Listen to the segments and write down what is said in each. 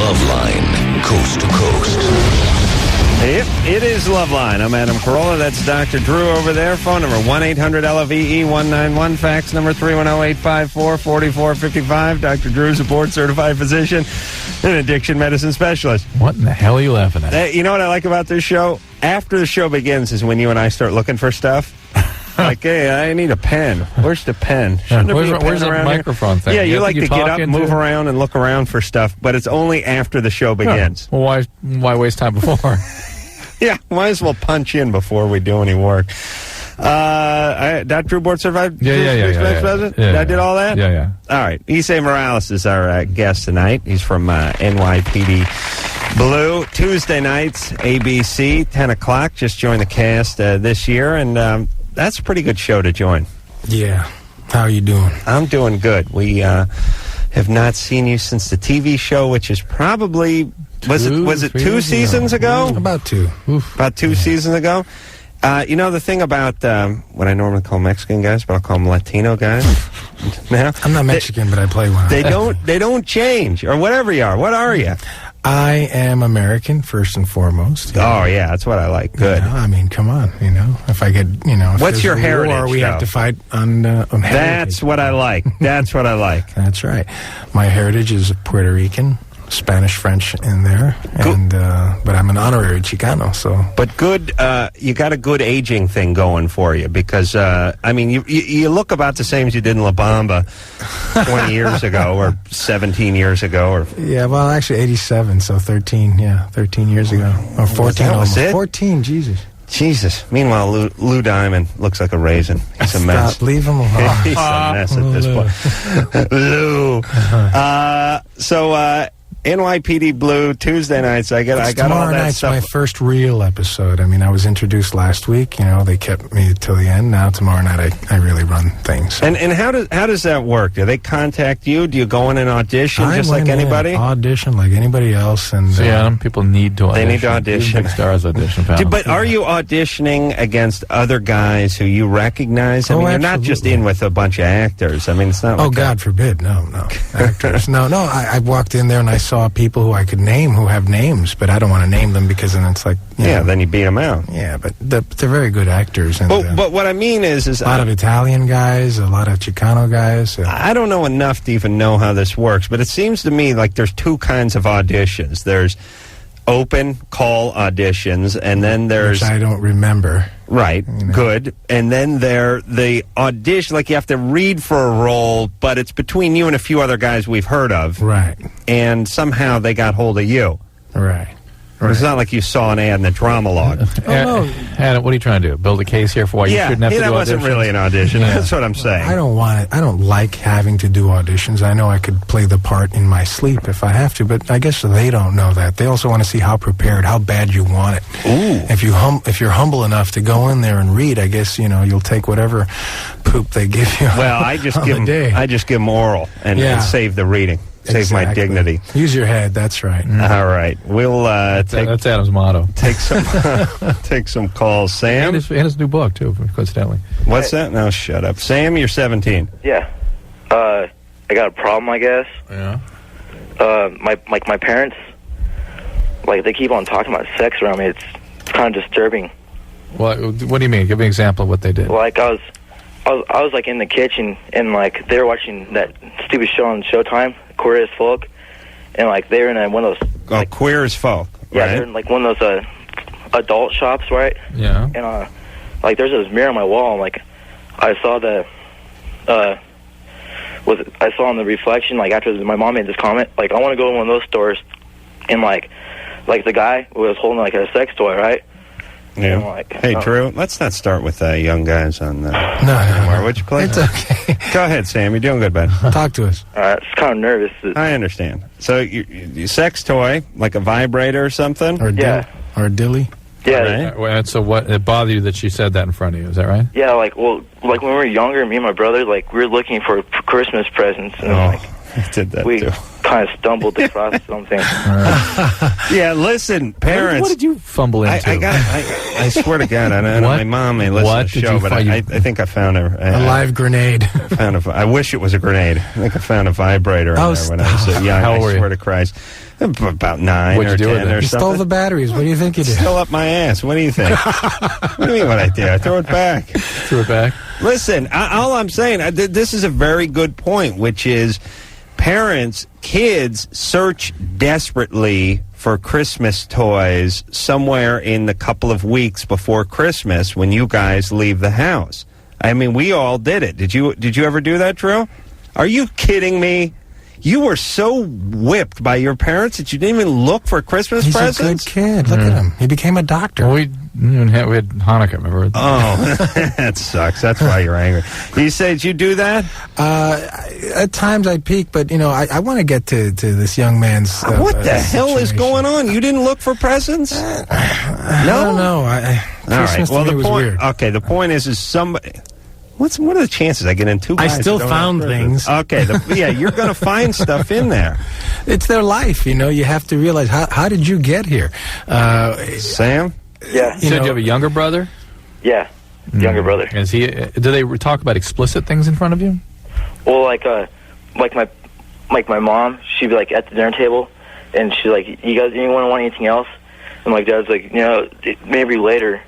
Loveline, coast to coast. Yep, it is Loveline. I'm Adam Carolla. That's Dr. Drew over there. Phone number 1-800-LOVE-191. Fax number 310-854-4455. Dr. Drew's a board-certified physician and addiction medicine specialist. What in the hell are you laughing at? You know what I like about this show? After the show begins is when you and I start looking for stuff. Like, hey, I need a pen. Where's the pen? Shouldn't there be a pen where's the around microphone here? thing? Yeah, you like to get up, into? move around, and look around for stuff, but it's only after the show begins. Yeah. Well, why waste time before? Yeah, might as well punch in before we do any work. Dr. Drew, board certified? Yeah. I did all that? Yeah. All right. Esai Morales is our guest tonight. He's from NYPD Blue. Tuesday nights, ABC, 10 o'clock. Just joined the cast this year, and that's a pretty good show to join. Yeah. How are you doing? I'm doing good. We have not seen you since the TV show, which is probably... Was it 2 seasons ago? About 2. Oof. About 2 seasons ago. You know, the thing about what I normally call Mexican guys, but I'll call them Latino guys. Now, I'm not Mexican, but I play one. They don't change, or whatever you are. What are you? I am American, first and foremost. Oh, yeah, that's what I like. Good. You know, I mean, come on, if I get, if what's your heritage, war, we have to fight on heritage. That's what I like. That's what I like. That's right. My heritage is Puerto Rican. Spanish, French in there, and but I'm an honorary Chicano, so. But good, you got a good aging thing going for you because I mean, you look about the same as you did in La Bamba 20 years ago or 17 years ago, or yeah, well, actually 87, so 13 years ago, or 14 almost. 14, Jesus. Meanwhile, Lou Diamond looks like a raisin. He's a mess. Stop, leave him alone. He's a mess at this point. Lou. So. NYPD Blue, Tuesday nights. I got all that stuff. Tomorrow night's my first real episode. I mean, I was introduced last week. They kept me till the end. Now tomorrow night, I really run things. So. And how does that work? Do they contact you? Do you go in and audition just like anybody? Audition like anybody else. And people need to audition. They need to audition. Big stars audition. But are you auditioning against other guys who you recognize? I mean, you're not just in with a bunch of actors. I mean, it's not. Oh, God forbid! No, actors. No. I walked in there and I saw people who I could name who have names, but I don't want to name them because then it's like then you beat them out. Yeah, but they're very good actors. And, but what I mean is a lot of Italian guys, a lot of Chicano guys. I don't know enough to even know how this works, but it seems to me like there's 2 kinds of auditions. There's open call auditions, and then there's... Which I don't remember. Right, good. And then the audition, like you have to read for a role, but it's between you and a few other guys we've heard of. Right. And somehow they got hold of you. Right. It's not like you saw an ad in the drama log. Adam, what are you trying to do? Build a case here for why you shouldn't have to do auditions? That wasn't really an audition. That's what I'm saying. I don't want it. I don't like having to do auditions. I know I could play the part in my sleep if I have to, but I guess they don't know that. They also want to see how prepared, how bad you want it. Ooh. If you're humble enough to go in there and read, I guess you'll take whatever poop they give you. Well, I just give them oral and save the reading. Save my dignity. Use your head. That's right. All right, we'll that's Adam's motto. Take some calls. Sam, and his new book too, coincidentally. What's that? No, shut up. Sam, you're 17. Yeah. I got a problem, I guess. Yeah. My parents, they keep on talking about sex around me. It's kind of disturbing. What do you mean? Give me an example of what they did. I was in the kitchen and they were watching that stupid show on Showtime, Queer as Folk, and they were in one of those. Queer as Folk. Yeah, right? they're in one of those adult shops, right? Yeah. And there's this mirror on my wall, and I saw I saw in the reflection, after my mom made this comment, I want to go in one of those stores, and the guy was holding a sex toy, right? Yeah. Hey, Drew, let's not start with young guys on the... No. Would you play? It's okay. Go ahead, Sam. You're doing good, bud. Talk to us. It's kind of nervous. I understand. So, your sex toy, like a vibrator or something? Or a dilly? Yeah. Right. And so it bothered you that she said that in front of you, is that right? Yeah, when we were younger, me and my brother, we were looking for Christmas presents. And, I did that, too. kind of stumbled across something. Yeah, listen, parents. What did you fumble into? I swear to God, I know my mom may listen to the show, but I think I found a live grenade. I wish it was a grenade. I think I found a vibrator in there when I was young. How old were you? I swear to Christ. About 9 What'd or you do 10 with it? or You something. stole the batteries. What do you think you did? Still up my ass. What do you think? What do you mean what I did? I throw it back. Threw it back. Listen, all I'm saying, this is a very good point, which is kids search desperately for Christmas toys somewhere in the couple of weeks before Christmas when you guys leave the house. I mean, we all did it. Did you ever do that, Drew? Are you kidding me? You were so whipped by your parents that you didn't even look for Christmas presents? He's a good kid. Look at him. He became a doctor. Well, we had Hanukkah, remember? Oh, that sucks. That's why you're angry. You say, did you do that? At times I peek, but, I want to get to this young man's what the hell is situation. going on? You didn't look for presents? I don't know. Christmas All right. Well, to me was weird. Okay, the point is somebody... What are the chances I get in two guys? I still who don't found have presents? things. Okay, you're going to find stuff in there. It's their life, You have to realize, how did you get here? Sam? Yeah. You said you have a younger brother? Yeah. Younger brother. Is he? Do they talk about explicit things in front of you? Well, like my mom, she'd be like at the dinner table, and she's like, "You guys, anyone want anything else?" And my dad's like, maybe later.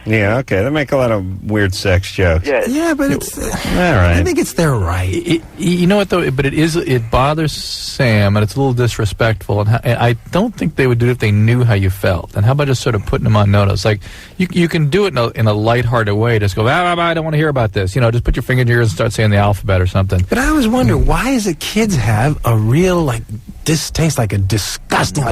Yeah, okay. They make a lot of weird sex jokes. Yeah, but it's... all right. I think it's their right. You know what, though? But it bothers Sam, and it's a little disrespectful. And I don't think they would do it if they knew how you felt. And how about just sort of putting them on notice? Like, you can do it in a lighthearted way. Just go, I don't want to hear about this. Just put your finger in your ears and start saying the alphabet or something. But I always wonder, why is it kids have a real, distaste, a disgusting,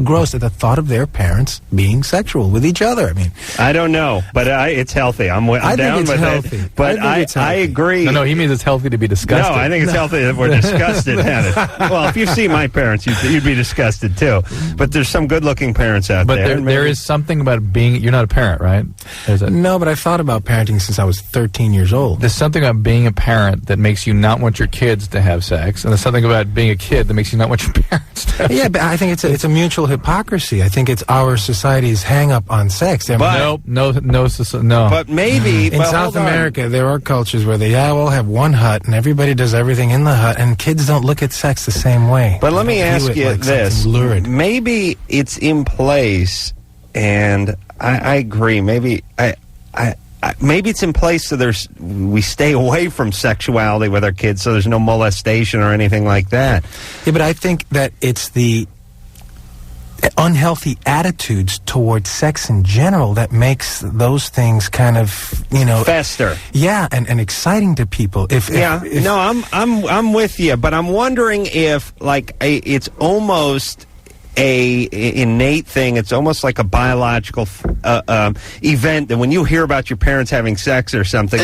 gross at the thought of their parents being sexual with each other? I mean... I don't know. But it's healthy. I'm I down think it's with healthy. it. But I agree. No, he means it's healthy to be disgusted. No, I think it's healthy that we're disgusted at it. Well, if you see my parents, you'd be disgusted too. But there's some good-looking parents out there. But there is something about being... You're not a parent, right? No, but I've thought about parenting since I was 13 years old. There's something about being a parent that makes you not want your kids to have sex, and there's something about being a kid that makes you not want your parents to have sex. Yeah, but I think it's a mutual hypocrisy. I think it's our society's hang-up on sex. No. But maybe... In South America, there are cultures where they all have one hut, and everybody does everything in the hut, and kids don't look at sex the same way. But let me ask you this. Lurid. Maybe it's in place, and I agree. Maybe maybe it's in place so we stay away from sexuality with our kids, so there's no molestation or anything like that. Yeah, but I think that it's the unhealthy attitudes towards sex in general that makes those things kind of fester. Yeah, and exciting to people. I'm with you, but I'm wondering if it's almost a innate thing. It's almost like a biological event that when you hear about your parents having sex or something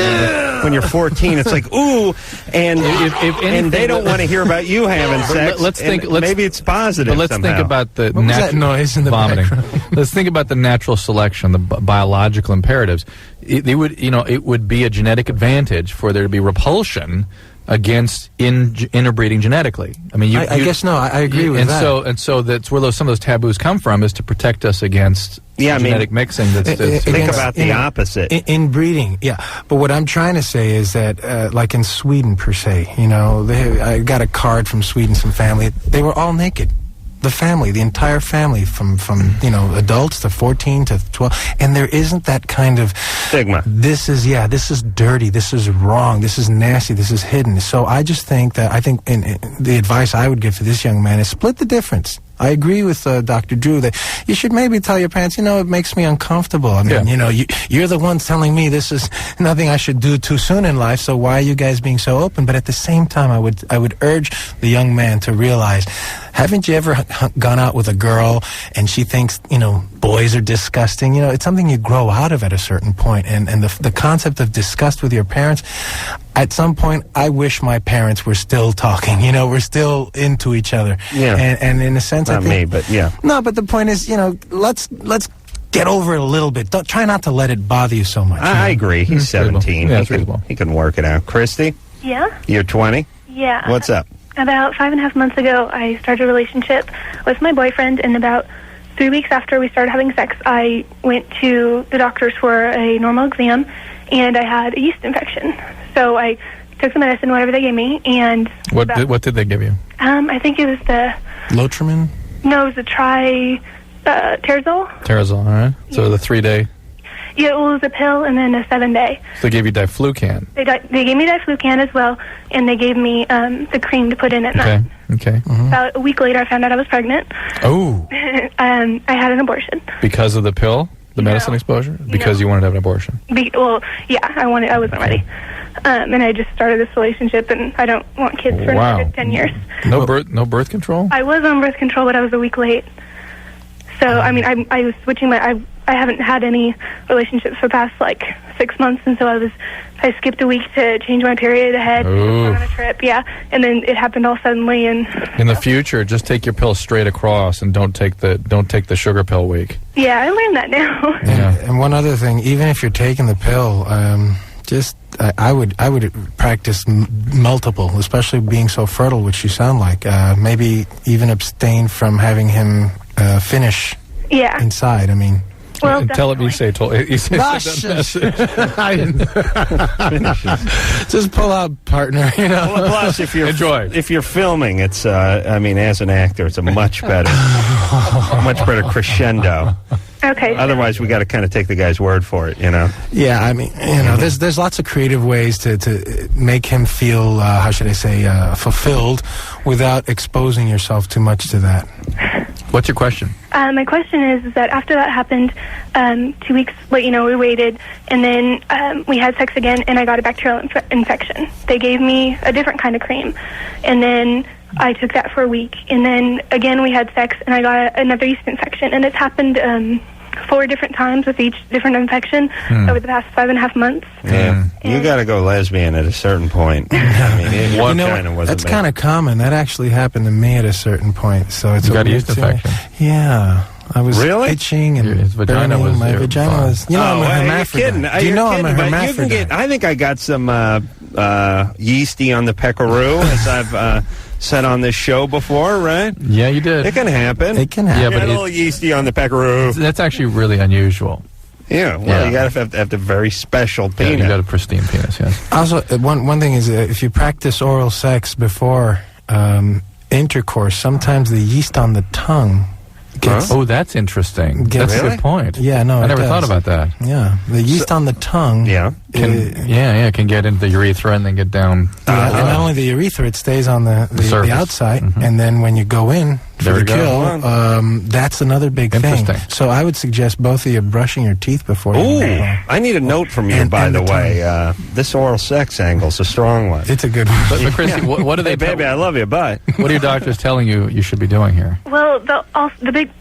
when you're 14, it's like ooh, and if anything, and they don't want to hear about you having sex. Maybe it's positive. But let's somehow. think about the what was that noise in the vomiting. background? Let's think about the natural selection, the biological imperatives. It would be a genetic advantage for there to be repulsion against interbreeding genetically. I mean, I guess no. I agree with that. And so that's where some of those taboos come from, is to protect us against genetic mixing. Think about the opposite. Inbreeding, yeah. But what I'm trying to say is that, like in Sweden per se, I got a card from Sweden, some family. They were all naked. The entire family, from adults to 14 to 12, and there isn't that kind of stigma. This is dirty, this is wrong, this is nasty, this is hidden. So I just think that in the advice I would give to this young man is split the difference. I agree with Dr. Drew that you should maybe tell your parents, it makes me uncomfortable. I mean, you're the ones telling me this is nothing I should do too soon in life, so why are you guys being so open? But at the same time, I would urge the young man to realize, haven't you ever gone out with a girl and she thinks, boys are disgusting? It's something you grow out of at a certain point. And the concept of disgust with your parents, at some point, I wish my parents were still talking. We're still into each other. Yeah. And in a sense, not me, but yeah. No, but the point is, let's get over it a little bit. Try not to let it bother you so much. I agree. He's 17. Yeah, that's reasonable. He can work it out. Christy? Yeah? You're 20? Yeah. What's up? About 5.5 months ago, I started a relationship with my boyfriend, and about 3 weeks after we started having sex, I went to the doctors for a normal exam, and I had a yeast infection. So I took the medicine, whatever they gave me, and... What did they give you? I think it was the... Lotrimin? No, it was the Terazol. Terazol, all right. So the 3-day... Yeah, it was a pill and then a 7-day. So they gave you diflucan. They gave me diflucan as well, and they gave me the cream to put in at night. Okay. About a week later, I found out I was pregnant. Oh. I had an abortion. Because of the pill? The medicine exposure? Because you wanted to have an abortion? I wasn't ready. And I just started this relationship, and I don't want kids for another 10 years. No birth control? I was on birth control, but I was a week late. So, I mean, I was switching I haven't had any relationships for the past, 6 months, and so I skipped a week to change my period ahead, on a trip, and then it happened all suddenly. And in the future, just take your pill straight across, and don't take the sugar pill week. Yeah, I learned that now. And one other thing, even if you're taking the pill, I would practice multiple, especially being so fertile, which you sound like. Maybe even abstain from having him finish inside. I mean... Well, tell him you say just pull out, partner. Well, plus, if you're filming, it's as an actor, it's a much better crescendo. Okay. Otherwise, we got to kind of take the guy's word for it, Yeah, I mean, there's lots of creative ways to make him feel fulfilled without exposing yourself too much to that. What's your question? My question is that after that happened, 2 weeks later, we waited, and then we had sex again, and I got a bacterial infection. They gave me a different kind of cream, and then I took that for a week, and then again we had sex, and I got another yeast infection, and it's happened 4 different times with each different infection over the past 5.5 months. Yeah, you got to go lesbian at a certain point. That's kind of common. That actually happened to me at a certain point. So it's you got a yeast infection. Yeah. I was really itching, and his vagina burning. was My vagina was. I'm a hermaphrodite. Are you kidding? I'm a hermaphrodite. I think I got some yeasty on the peckaroo, as I've said on this show before, right? Yeah, you did. It can happen. It can happen. Yeah, but a little yeasty on the peckaroo. That's actually really unusual. Yeah, well, you got to have the very special penis. Yeah, you got a pristine penis, yes. Also, one thing is, if you practice oral sex before intercourse, sometimes the yeast on the tongue gets... Oh, that's interesting. That's a good point. Yeah, no, I never thought about that. Yeah, the yeast on the tongue... can get into the urethra and then get down... and not only the urethra, it stays on the outside, and then when you go in for the kill, that's another big thing. So I would suggest both of you brushing your teeth before you... I need a note from you, by the way. This oral sex angle's a strong one. It's a good one. But Christy, what do they... baby, I love you, bye. What are your doctors telling you should be doing here? Well, the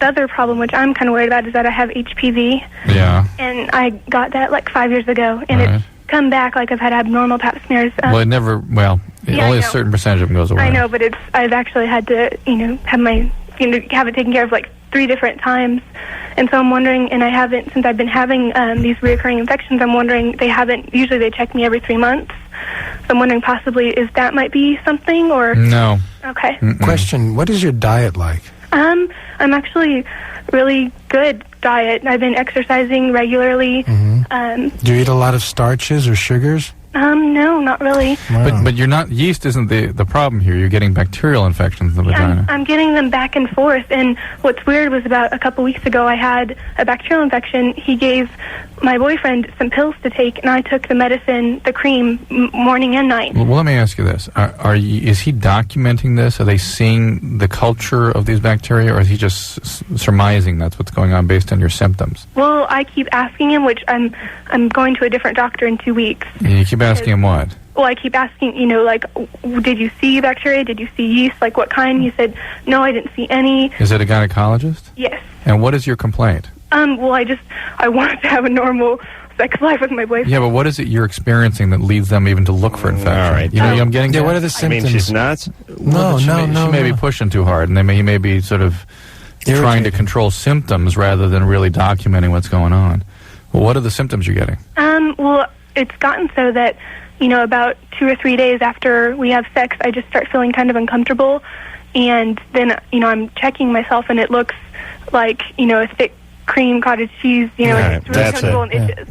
other problem, which I'm kind of worried about, is that I have HPV. Yeah. And I got that 5 years ago, and it's come back. I've had abnormal pap smears. Only a certain percentage of them goes away. I know, but I've actually had to, have have it taken care of 3 different times. And so I'm wondering, and I haven't, since I've been having these recurring infections, I'm wondering, usually they check me every 3 months. So I'm wondering possibly that might be something, or... No. Okay. Question, what is your diet like? I'm actually really good diet. I've been exercising regularly. Do you eat a lot of starches or sugars? No, not really. Wow. But you're not... Yeast isn't the problem here. You're getting bacterial infections in the vagina. I'm getting them back and forth. And what's weird was about a couple weeks ago, I had a bacterial infection. He gave my boyfriend some pills to take, and I took the medicine, the cream, morning and night. Well, let me ask you this. Is he documenting this? Are they seeing the culture of these bacteria, or is he just surmising that's what's going on based on your symptoms? Well, I keep asking him, which I'm going to a different doctor in 2 weeks. You keep asking him what? Well, I keep asking, did you see bacteria? Did you see yeast? What kind? He said, no, I didn't see any. Is it a gynecologist? Yes. And what is your complaint? Well, I wanted to have a normal sex life with my boyfriend. Yeah, but what is it you're experiencing that leads them even to look for infection? All right. I'm getting... Yeah, what are the symptoms? I mean, she's nuts? No. She may be pushing too hard, and he may be sort of trying to control symptoms rather than really documenting what's going on. Well, what are the symptoms you're getting? Well, it's gotten so that about 2 or 3 days after we have sex, I just start feeling kind of uncomfortable. And then, I'm checking myself, and it looks like, a thick cream cottage cheese, Right, it's really that's uncomfortable it. and itches.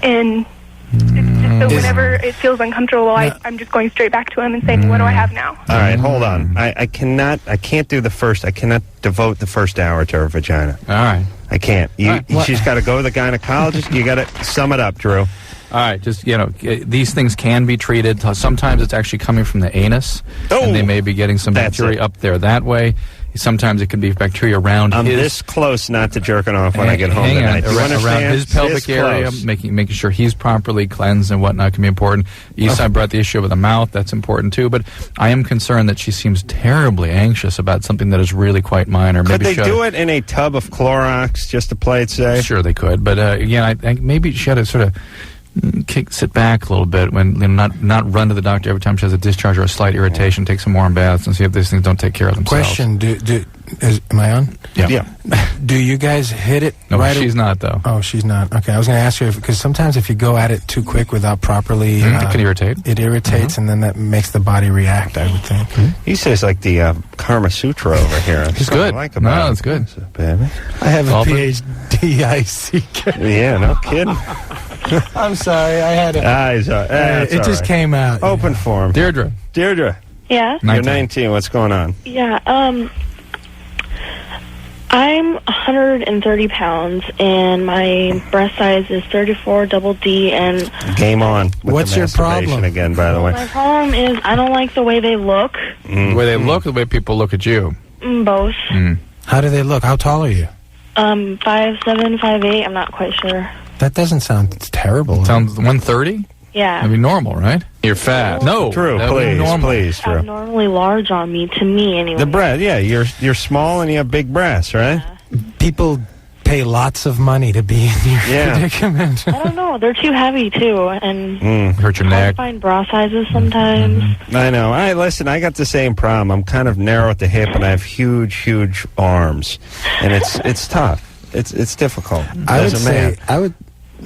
And it's just so whenever it feels uncomfortable, I'm just going straight back to him and saying, what do I have now? All right, hold on. I cannot devote the first hour to her vagina. All right. I can't. Right. She's got to go to the gynecologist. You got to sum it up, Drew. All right, just, these things can be treated. Sometimes it's actually coming from the anus, and they may be getting some bacteria up there that way. Sometimes it can be bacteria around I'm his... this close not to jerking off when I get home Hang on. tonight. Do you understand? Around his pelvic This area, close. making sure he's properly cleansed and whatnot can be important. Esai brought the issue of the mouth. That's important, too. But I am concerned that she seems terribly anxious about something that is really quite minor. Could they do it in a tub of Clorox just to play it safe? Sure, they could. But, again, I maybe she had to sort of sit back a little bit when not run to the doctor every time she has a discharge or a slight irritation. Take some warm baths and see if these things don't take care of themselves. Question: am I on? Yeah. Do you guys hit it? No, right she's not though. Oh, she's not. Okay, I was going to ask you because sometimes if you go at it too quick without properly, it can irritate. It irritates, and then that makes the body react. I would think. He says like the Karma Sutra over here. That's It's what I good. like about No, it. it's good. Baby. I have a All PhD. Yeah, no kidding. I'm sorry, I had it. It just came out. Open forum. Deirdre. Yeah. You're 19. What's going on? Yeah. I'm 130 pounds, and my breast size is 34 double D, and Game on. With What's the your masturbation problem? again, by the way? my problem is I don't like the way they look. The way they look, the way people look at you. Both. How do they look? How tall are you? 5'7", 5'8", I'm not quite sure. That doesn't sound terrible. Sounds 130? Yeah. That'd be normal, right? You're fat. No. Drew, that would be normal. please, Drew. Abnormally large on me, to me anyway. The breast, yeah, you're small and you have big breasts, right? People pay lots of money to be in your predicament. I don't know. They're too heavy, too, and Hurt your I neck. find bra sizes sometimes. I know. Listen, I got the same problem. I'm kind of narrow at the hip and I have huge arms. And it's tough. It's difficult. I would as a say man.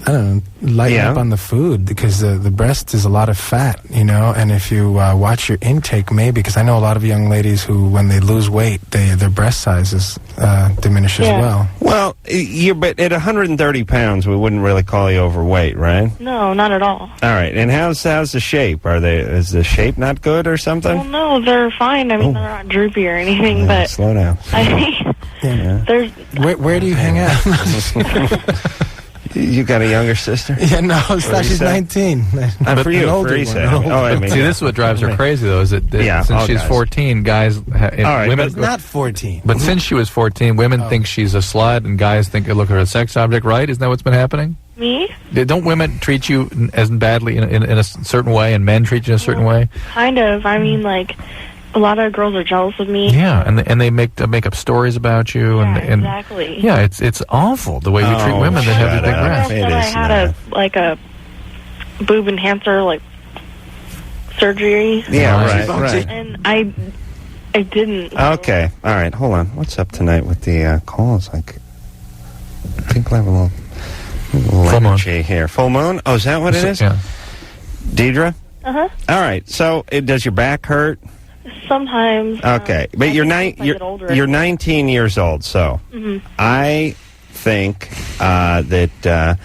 I don't know, lighten up on the food because the breast is a lot of fat, and if you watch your intake, maybe, because I know a lot of young ladies who, when they lose weight, their breast sizes diminish as well. Well, but at 130 pounds, we wouldn't really call you overweight, right? No, not at all. All right. And how's the shape? Is the shape not good or something? Well, no, they're fine. I mean, they're not droopy or anything, Yeah, but slow down. there's... Where do you hang out? You got a younger sister? Yeah, no, she's say? 19. For you, for Esai. See, this is what drives her crazy, though, is that since she's 14, guys... women, But not 14. But since she was 14, women think she's a slut, and guys think they look at her as a sex object, right? Isn't that what's been happening? Me? Don't women treat you as badly in a certain way, and men treat you in a certain way? Kind of. I mean, like, a lot of girls are jealous of me. Yeah, and they make up stories about you. Yeah, and exactly. Yeah, it's awful the way we treat women that have these big breasts. I had a boob enhancer, surgery. Yeah, right. And I didn't. Okay. All right. Hold on. What's up tonight with the calls? I think we'll have a little Full moon. energy here. Full moon? Oh, is that what it is? Yeah. Deidre? Uh-huh. All right. So, does your back hurt? Sometimes. Okay. But you're 19 years old, so I think that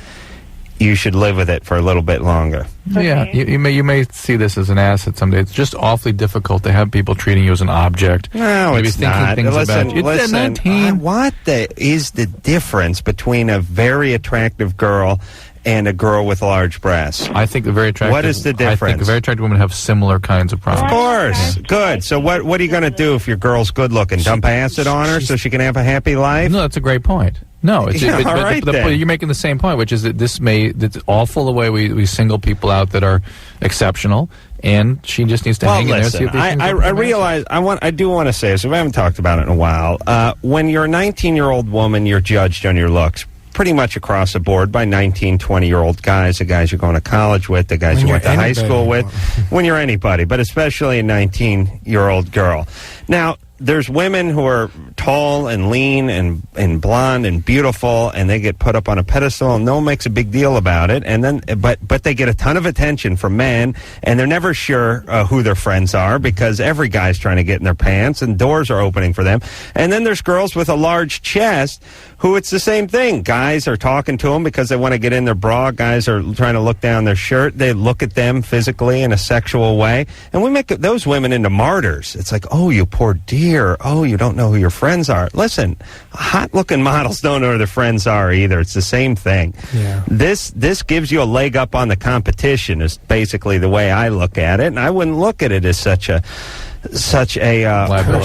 you should live with it for a little bit longer. Yeah, you may see this as an asset someday. It's just awfully difficult to have people treating you as an object. No, maybe it's thinking not. things about you. Listen, 19. What is the difference between a very attractive girl and a girl with large breasts? I think the very attractive... What is the difference? I think the very attractive women have similar kinds of problems. Of course. Good. So what are you going to do if your girl's good looking? Dump acid on her so she can have a happy life? No, that's a great point. No, it's Yeah, all right, then. you're making the same point, which is that it's awful the way we single people out that are exceptional, and she just needs to hang in there and see if these things I are realize I do want to say this. We haven't talked about it in a while. When you're a 19-year-old woman, you're judged on your looks pretty much across the board by 19, 20-year-old guys, the guys you're going to college with, the guys you went to high school with, when you're anybody, but especially a 19-year-old girl. Now, there's women who are tall and lean and blonde and beautiful, and they get put up on a pedestal, and no one makes a big deal about it. And then, but they get a ton of attention from men, and they're never sure who their friends are because every guy's trying to get in their pants, and doors are opening for them. And then there's girls with a large chest who it's the same thing. Guys are talking to them because they want to get in their bra. Guys are trying to look down their shirt. They look at them physically in a sexual way, and we make those women into martyrs. It's like, oh, you poor dear. Oh, you don't know who your friends are. Listen, hot-looking models don't know who their friends are either. It's the same thing. Yeah. This gives you a leg up on the competition is basically the way I look at it, and I wouldn't look at it as such a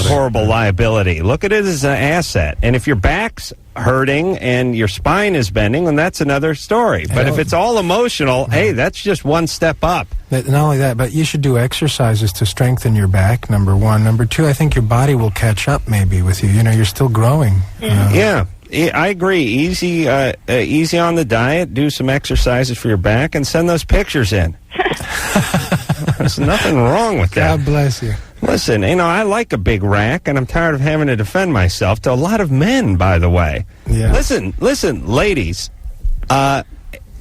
horrible liability. Look at it as an asset. And if your back's hurting and your spine is bending, then that's another story. But if it's all emotional, hey, that's just one step up. Not only that, but you should do exercises to strengthen your back, number one. Number two, I think your body will catch up maybe with you. You know, you're still growing. Yeah. I agree. Easy on the diet. Do some exercises for your back and send those pictures in. There's nothing wrong with that. God bless you. Listen, you know, I like a big rack, and I'm tired of having to defend myself to a lot of men, by the way. Yeah. Listen, ladies.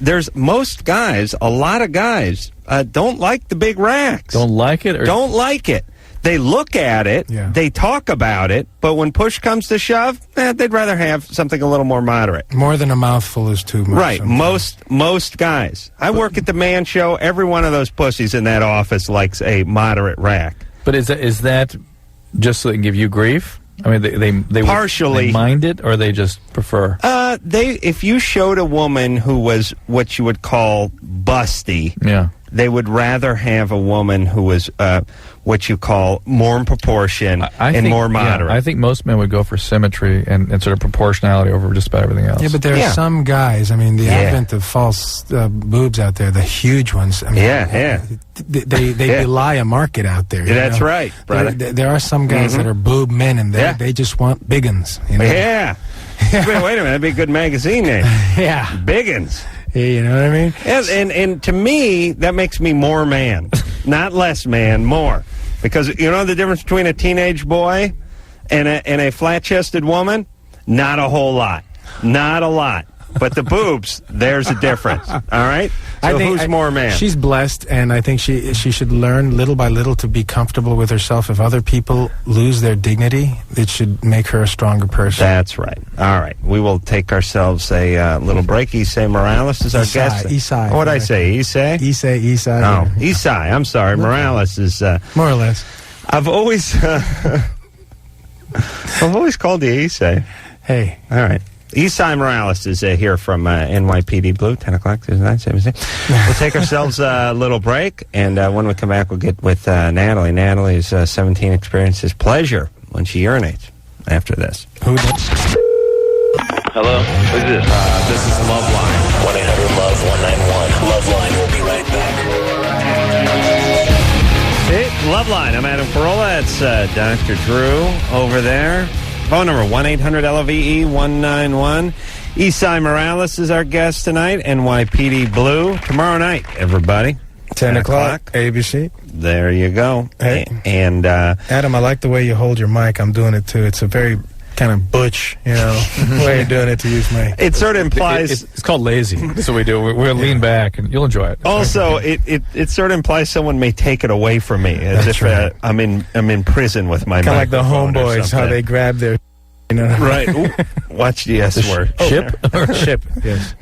There's most guys, a lot of guys, don't like the big racks. Don't like it? Or don't like it. They look at it, they talk about it, but when push comes to shove, they'd rather have something a little more moderate. More than a mouthful is too much. Right, sometimes. most guys. I work at the Man Show. Every one of those pussies in that office likes a moderate rack. But is that just so they can give you grief? I mean, they partially they mind it, or they just prefer? If you showed a woman who was what you would call busty, they would rather have a woman who was what you call more in proportion and more moderate. I think most men would go for symmetry and sort of proportionality over just about everything else. Yeah, but there are some guys, I mean, the advent of false boobs out there, the huge ones, I mean, they belie a market out there. That's right, brother. There are some guys that are boob men, and they just want big uns. You know? Yeah. Wait a minute, that'd be a good magazine name. Yeah. Biggins. Yeah, you know what I mean? And to me, that makes me more man. Not less man, more. Because you know the difference between a teenage boy and a flat-chested woman? Not a whole lot. Not a lot. But the boobs, there's a difference. All right? So who's more man? She's blessed, and I think she should learn little by little to be comfortable with herself. If other people lose their dignity, it should make her a stronger person. That's right. All right. We will take ourselves a little break. Esai Morales is our guest. Esai. What did I say? Esai? Esai. No, Esai. I'm sorry. Morales is... more or less. I've always called you Esai. Hey. All right. Esai Morales is here from NYPD Blue, 10 o'clock, 9:17. We'll take ourselves a little break, and when we come back, we'll get with Natalie. Natalie's 17 experiences pleasure when she urinates after this. Who did? Hello? Who's this? This is Loveline. 1-800-LOVE-191. Loveline will be right back. Hey, Loveline. I'm Adam Carolla. It's Dr. Drew over there. Phone number 1-800-LOVE-191. Esai Morales is our guest tonight. NYPD Blue. Tomorrow night, everybody. 10 o'clock, ABC. There you go. Hey. And Adam, I like the way you hold your mic. I'm doing it too. It's a very kind of butch, you know, way you're doing it to use my... It sort of implies... It's called lazy. That's what we do. We'll lean back, and you'll enjoy it. Also, it sort of implies someone may take it away from me. As if I'm in prison with my kind of like the microphone or homeboys, how they grab their... You know? Right. Ooh, watch the S word. Ship? Ship, yes.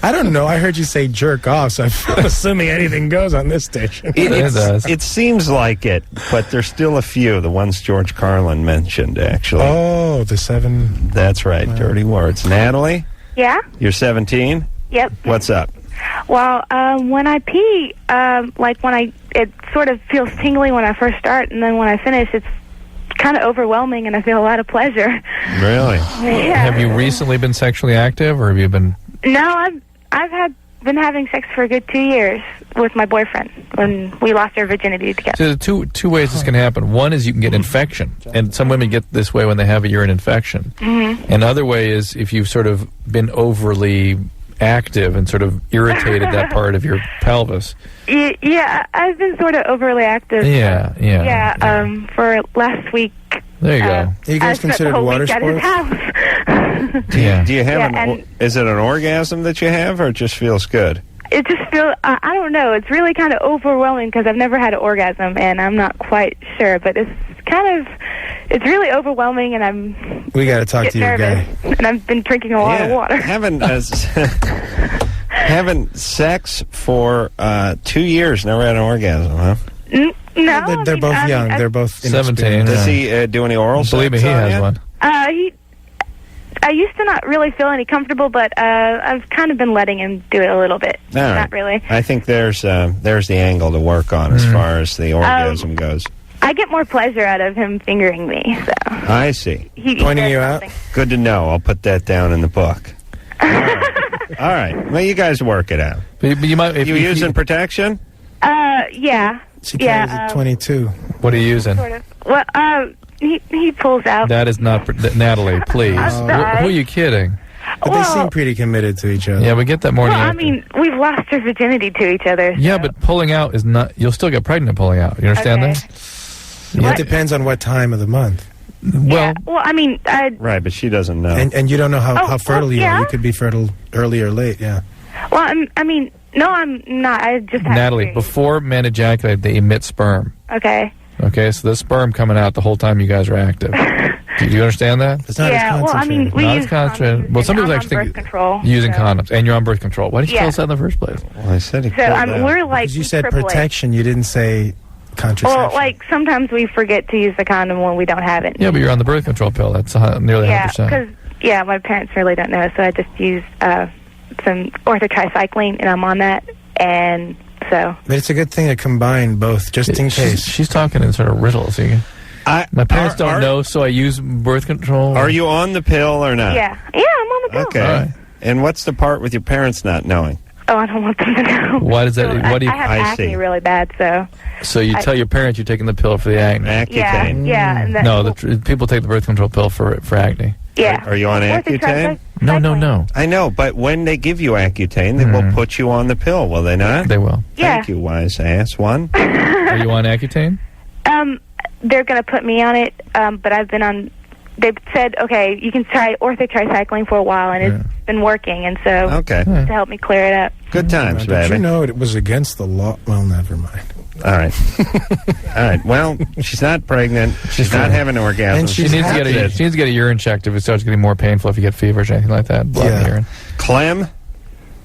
I don't know. I heard you say jerk off, so I'm assuming anything goes on this station. It seems like it, but there's still a few. The ones George Carlin mentioned, actually. Oh, the 7... That's right. Dirty words. Natalie? Yeah? You're 17? Yep. What's up? Well, when I pee, it sort of feels tingly when I first start, and then when I finish, it's kind of overwhelming, and I feel a lot of pleasure. Really? Yeah. Have you recently been sexually active, or have you been... No, I've been having sex for a good 2 years with my boyfriend when we lost our virginity together. So there are two ways this can happen. One is you can get infection, and some women get this way when they have a urine infection. Mm-hmm. And other way is if you've sort of been overly active and sort of irritated that part of your pelvis. Yeah, I've been sort of overly active. Yeah. For last week, There you go. Are you guys spent the considered whole water week at his sports? house. Do you have Yeah, and- is it an orgasm that you have, or it just feels good? It just feels, I don't know, it's really kind of overwhelming because I've never had an orgasm, and I'm not quite sure, but it's really overwhelming, and We got to talk to your guy. and I've been drinking a lot of water. Having sex for 2 years, never had an orgasm, huh? No, They're both young. They're both 17. Does he do any oral sex? Believe me, he on has you? one. I used to not really feel any comfortable, but I've kind of been letting him do it a little bit. All right. Not really. I think there's the angle to work on as far as the orgasm goes. I get more pleasure out of him fingering me, so. I see. He Pointing does you out? something. Good to know. I'll put that down in the book. All right. Well, you guys work it out. But you might. If You using protection? Yeah. She carries Yeah, a 22. What are you using? Sort of. Well, he pulls out. That is not Natalie. Please. sorry. Who are you kidding? But they seem pretty committed to each other. Yeah, we get that morning. Well, I after. mean, we've lost our virginity to each other. Yeah, so. but pulling out is not. You'll still get pregnant pulling out. You understand Okay. that? It depends on what time of the month. Well, Yeah. Well, I mean, Right, but she doesn't know. And you don't know how Oh, fertile you yeah. are. You could be fertile early or late, yeah. well, no, I'm not. I just had Natalie, to. before men ejaculate, they emit sperm. Okay. Okay, so there's sperm coming out the whole time you guys are active. Do you understand that? It's not Yeah, as well, I mean, concentrated. we Not use as concentrated. condoms, Well, some and people I'm actually on think birth control, using so. condoms, and you're on birth control. Why did you tell Yeah. us that in the first place? Well, I said he So pulled out. we're like Because you said triple A. protection, you didn't say contraception. Well, like sometimes we forget to use the condom when we don't have it. Yeah, but you're on the birth control pill. That's nearly Yeah, 100%. because my parents really don't know, so I just use some orthotricycline, and I'm on that, and so. But it's a good thing to combine both, just in case. She's talking in sort of riddles. My parents don't know, so I use birth control. Are you on the pill or not? Yeah, I'm on the pill. Okay. All right. And what's the part with your parents not knowing? Oh, I don't want them to know. Why does that? So What do you? I have I acne see. really bad, so. So you tell your parents you're taking the pill for the acne. Accutane. Yeah. And that, No, people take the birth control pill for acne. yeah. Are you on Accutane? No. I know, but when they give you Accutane, they will put you on the pill, will they not? They will. Yeah. Thank you, wise ass one. Are you on Accutane? They're going to put me on it, but I've been on. They've said, okay, you can try orthotricycling for a while, and it's been working, and so Okay. to help me clear it up. Good times, Don't baby. you know it was against the law? Well, never mind. All right. All right. Well, she's not pregnant. She's not having an orgasm. And She needs to get a urine checked if it starts getting more painful, if you get fevers or anything like that. Blood in the urine. Clem?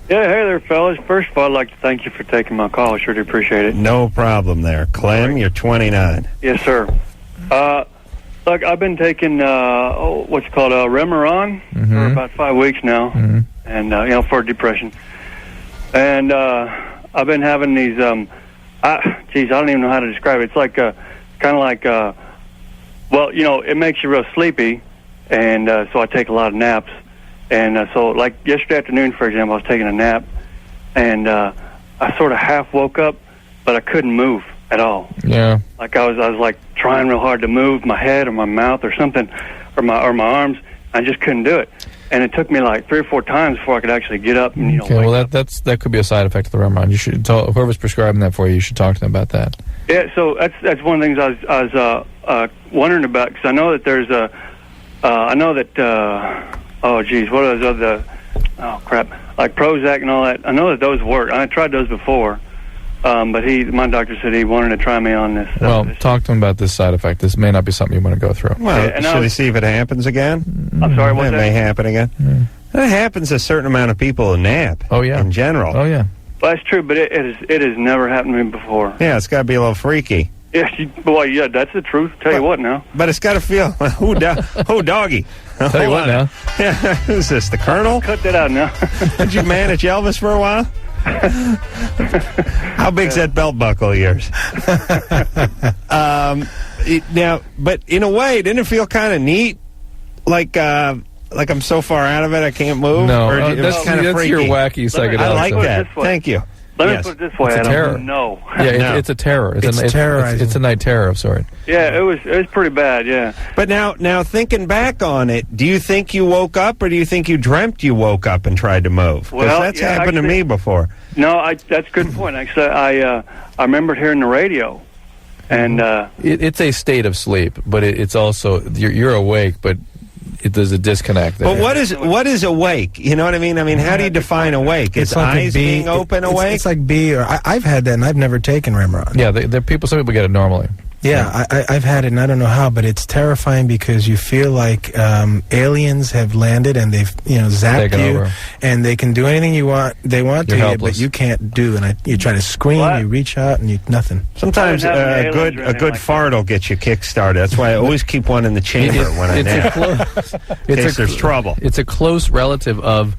Yeah, hey there, fellas. First of all, I'd like to thank you for taking my call. I sure do appreciate it. No problem there. Clem, you're 29. Yes, sir. Look, I've been taking what's called Remeron for about 5 weeks now, and for depression. And I've been having these. I don't even know how to describe it. It's like kind of like, it makes you real sleepy, and so I take a lot of naps. And so, like yesterday afternoon, for example, I was taking a nap, and I sort of half woke up, but I couldn't move at all. Yeah. Like I was like trying real hard to move my head or my mouth or something, or my arms. I just couldn't do it, and it took me like 3 or 4 times before I could actually get up and Okay, well that could be a side effect of the Remeron. You should tell whoever's prescribing that for you. You should talk to them about that. Yeah, so that's one of the things I was wondering about, because I know that there's what are those other? Oh crap, like Prozac and all that. I know that those work. I tried those before, but my doctor said he wanted to try me on this. Well, talk to him about this side effect. This may not be something you want to go through. Well, and should we see if it happens again? I'm sorry, what's It that? may happen again. It happens to a certain amount of people who nap. Oh, yeah. In general. Oh, yeah. Well, that's true, but it has never happened to me before. Yeah, it's got to be a little freaky. Yeah, yeah, that's the truth. Tell you what now. But it's got to feel, who doggy? Tell you what now. Yeah, who's this, the Colonel? Cut that out now. Did you manage Elvis for a while? How big's that belt buckle of yours? Now, but in a way, didn't it feel kind of neat? Like I'm so far out of it, I can't move? No, Or it was that's kind of freaky? your wacky psychedelic. I like stuff. that. This way. Thank you. Let Yes. me put it this way, It's a Adam. terror. No. Yeah, No. it's a terror. It's terrorizing. It's a night terror of sort. Yeah, it was pretty bad. Yeah. But now thinking back on it, do you think you woke up, or do you think you dreamt you woke up and tried to move? 'Cause Well, that's yeah, happened to actually- me before. No, that's a good point. Actually, I remembered hearing the radio, And It's a state of sleep, but it's also you're awake, but there's a disconnect there. But what is awake? You know what I mean? I mean, how do you define awake? Is like eyes being open awake? It's like B, or I've had that, and I've never taken Remeron. Yeah, some people get it normally. Yeah, I've had it, and I don't know how, but it's terrifying because you feel like aliens have landed and they've zapped Taken you, over. and they can do anything they want You're to you, helpless. but you can't do. And you try to scream, What? you reach out, and nothing. Sometimes I haven't a had aliens good or a anything good like fart will get you kick-started. That's why I always keep one in the chamber when I nap. In case there's trouble. It's a close relative of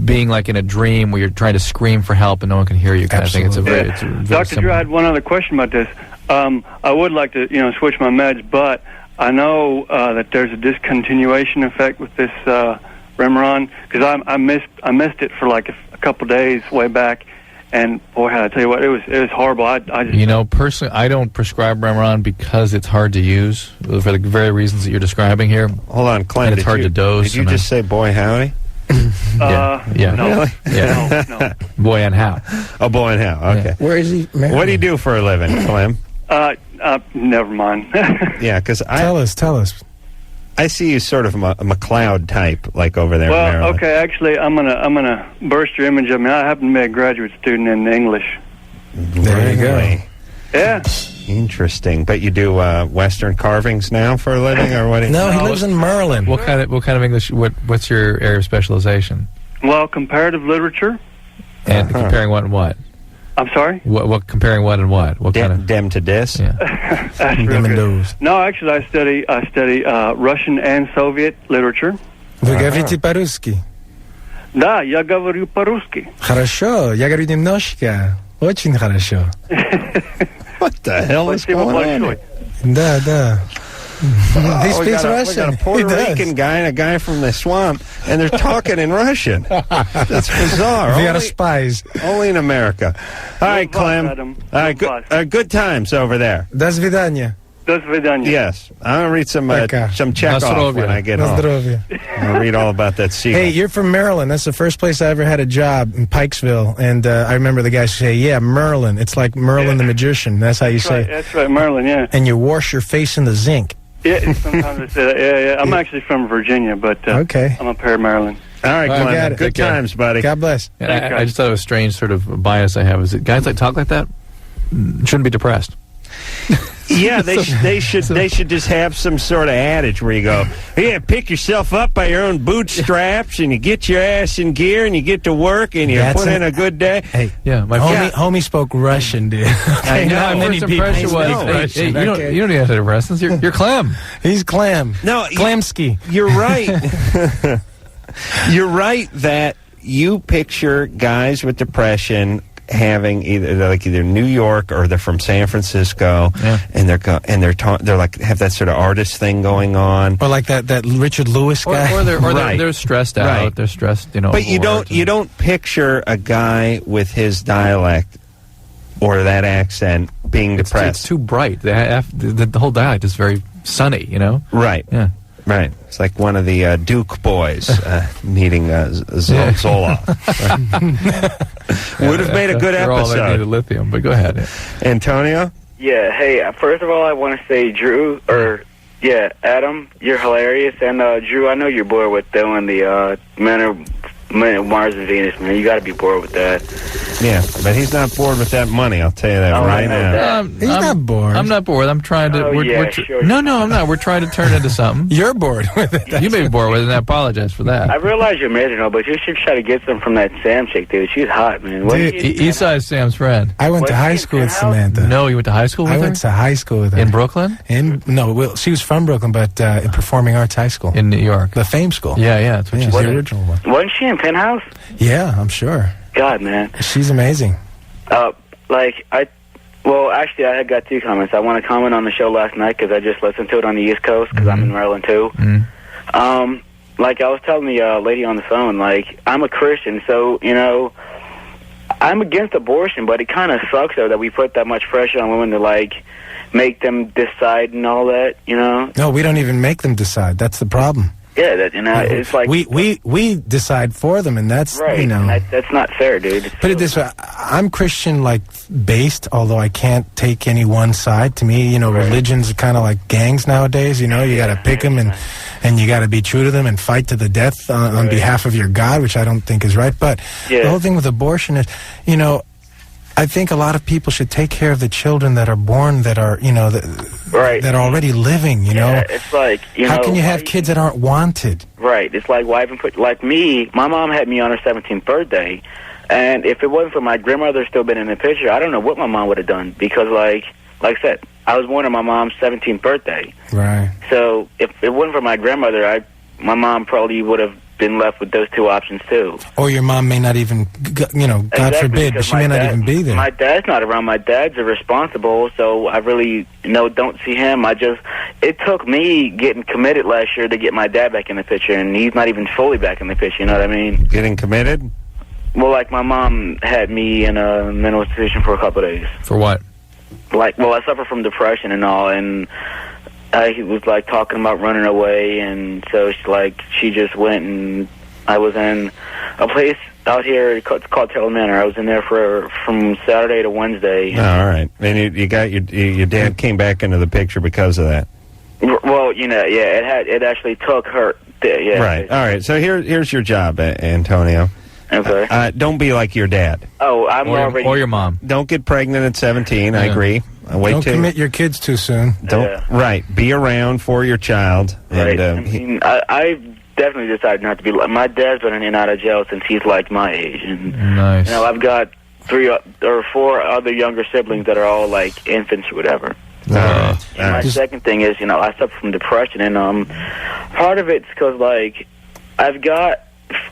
being like in a dream where you're trying to scream for help and no one can hear you kind of thing. It's a very Dr. similar. Drew, I had one other question about this. I would like to, switch my meds, but I know that there's a discontinuation effect with this Remeron, because I missed it for like a couple days way back, and boy, I tell you what, it was horrible. I just Personally, I don't prescribe Remeron because it's hard to use for the very reasons that you're describing here. Hold on, Clint. And it's hard to dose. Did you just say boy howdy? Yeah. no, Really? Yeah. no. Boy and how. Oh, boy and how. Okay. Where is he? What do you do for a living, Clem? Never mind. Yeah, because Tell us. I see you sort of a McLeod type, like over there in Well, Maryland. okay, actually, I'm gonna burst your image of me. I happen to be a graduate student in English. There you go. Really? Yeah. Interesting. But you do Western carvings now for a living, or what? No, he lives in Maryland. What kind of English? What's your area of specialization? Well, comparative literature. And comparing what and what? I'm sorry? What comparing what and what? What kind of Dem to dis? Yeah. That's real Them and good. those. No, actually, I study Russian and Soviet literature. Вы говорите по-русски? Да, я говорю по-русски. Хорошо, я говорю немножко. Очень хорошо. What the hell is Спасибо going on? большое. Да. He We speaks got Russian. a Puerto He does. Rican guy and a guy from the swamp, and they're talking in Russian. That's bizarre. We are spies. Only in America. All right, Good Clem. boss, Adam. All right, Good good times over there. До свидания. До свидания. Yes, I'm gonna read some Пока. Chekhov Здоровья. when I get На home. здоровье. I'll read all about that sequel. Hey, you're from Maryland. That's the first place I ever had a job, in Pikesville. And I remember the guys say, yeah, Merlin. It's like Merlin the magician. That's how you say it. That's right, Maryland, yeah. And you wash your face in the zinc. Yeah, sometimes I say that. Yeah. I'm actually from Virginia, but Okay. I'm up here in Maryland. All right, All right, Clem. got it. Good Take care. times, buddy. God bless. And I just thought it was a strange sort of bias I have. Is that guys that talk like that shouldn't be depressed. Yeah, they should just have some sort of adage where you go, yeah, pick yourself up by your own bootstraps, and you get your ass in gear, and you get to work, and you That's put it. in a good day. Hey, Yeah, my homie spoke Russian, dude. I know. Not many first people impression speak was, hey, Russian. you don't Okay. need antidepressants. You're Clem. He's Clem. No, Klemsky. You're right. You're right that you picture guys with depression having either New York or they're from San Francisco, Yeah. and they're like have that sort of artist thing going on. Or like that Richard Lewis guy. Or Right. they're stressed out. Right. They're stressed. But you overworked. don't picture a guy with his dialect or that accent being It's depressed. too bright. The whole dialect is very sunny. Right. Yeah. Right. It's like one of the Duke boys meeting Zola. Would have made a good They're all that needed episode. lithium. But go ahead. Antonio? Yeah, hey, first of all, I want to say, Drew, Adam, you're hilarious. And, Drew, I know you're bored with doing the Men of Mars and Venus, man. You got to be bored with that. Yeah, but he's not bored with that money, I'll tell you that Oh, right I know now. that. He's not bored. I'm not bored. I'm trying to. Oh, yeah, sure. No, I'm not. We're trying to turn it into something. You're bored with it. You may be bored with it, and I apologize for that. I realize you're married, but you should try to get some from that Sam chick, dude. She's hot, man. What Dude, is she- Esai is Sam's friend. I went to Was high he in school with Penthouse? Samantha. No, you went to high school with I her? went to high school with her. In Brooklyn? She was from Brooklyn, but in Performing Arts High School. In New York. The Fame School. Yeah, that's what Yeah, she the said. original one. Wasn't she in Penthouse? Yeah, I'm sure. God, man. She's amazing. Actually, I had got two comments. I want to comment on the show last night because I just listened to it on the East Coast because I'm in Maryland, too. Like I was telling the lady on the phone, like, I'm a Christian, so, I'm against abortion, but it kind of sucks, though, that we put that much pressure on women to, like, make them decide and all that, No, we don't even make them decide. That's the problem. Yeah, that, it's like we decide for them, and that's right. And that's not fair, dude. Put it this way: I'm Christian, based, although I can't take any one side. To me, religions are kind of like gangs nowadays. You got to pick them, and you got to be true to them and fight to the death on behalf of your God, which I don't think is right. But the whole thing with abortion is, I think a lot of people should take care of the children that are born that are, that are already living, Yeah, it's like, how can you have kids that aren't wanted? Right. It's like, why even me, my mom had me on her 17th birthday, and if it wasn't for my grandmother still been in the picture, I don't know what my mom would have done, because, like I said, I was born on my mom's 17th birthday. Right. So if it wasn't for my grandmother, my mom probably would have been left with those two options too. Or your mom may not even, God forbid, but she may not even be there. My dad's not around. My dad's irresponsible, so I really, don't see him. It took me getting committed last year to get my dad back in the picture, and he's not even fully back in the picture, you know what I mean? Getting committed? Well, my mom had me in a mental institution for a couple of days. For what? I suffer from depression and all, and he was talking about running away, and so she just went, and I was in a place out here called Taylor Manor. I was in there from Saturday to Wednesday. Oh, all right. And you got your dad came back into the picture because of that. Well, it actually took her. Yeah. Right. All right. So here's your job, Antonio. Okay. Don't be like your dad. Oh, or your mom. Don't get pregnant at 17. I agree. Don't commit your kids too soon. Right. Be around for your child. Right. And, I definitely decided not to be. My dad's been in and out of jail since he's my age, and nice. I've got 3 or 4 other younger siblings that are all infants or whatever. My second thing is, I suffer from depression, and part of it's because I've got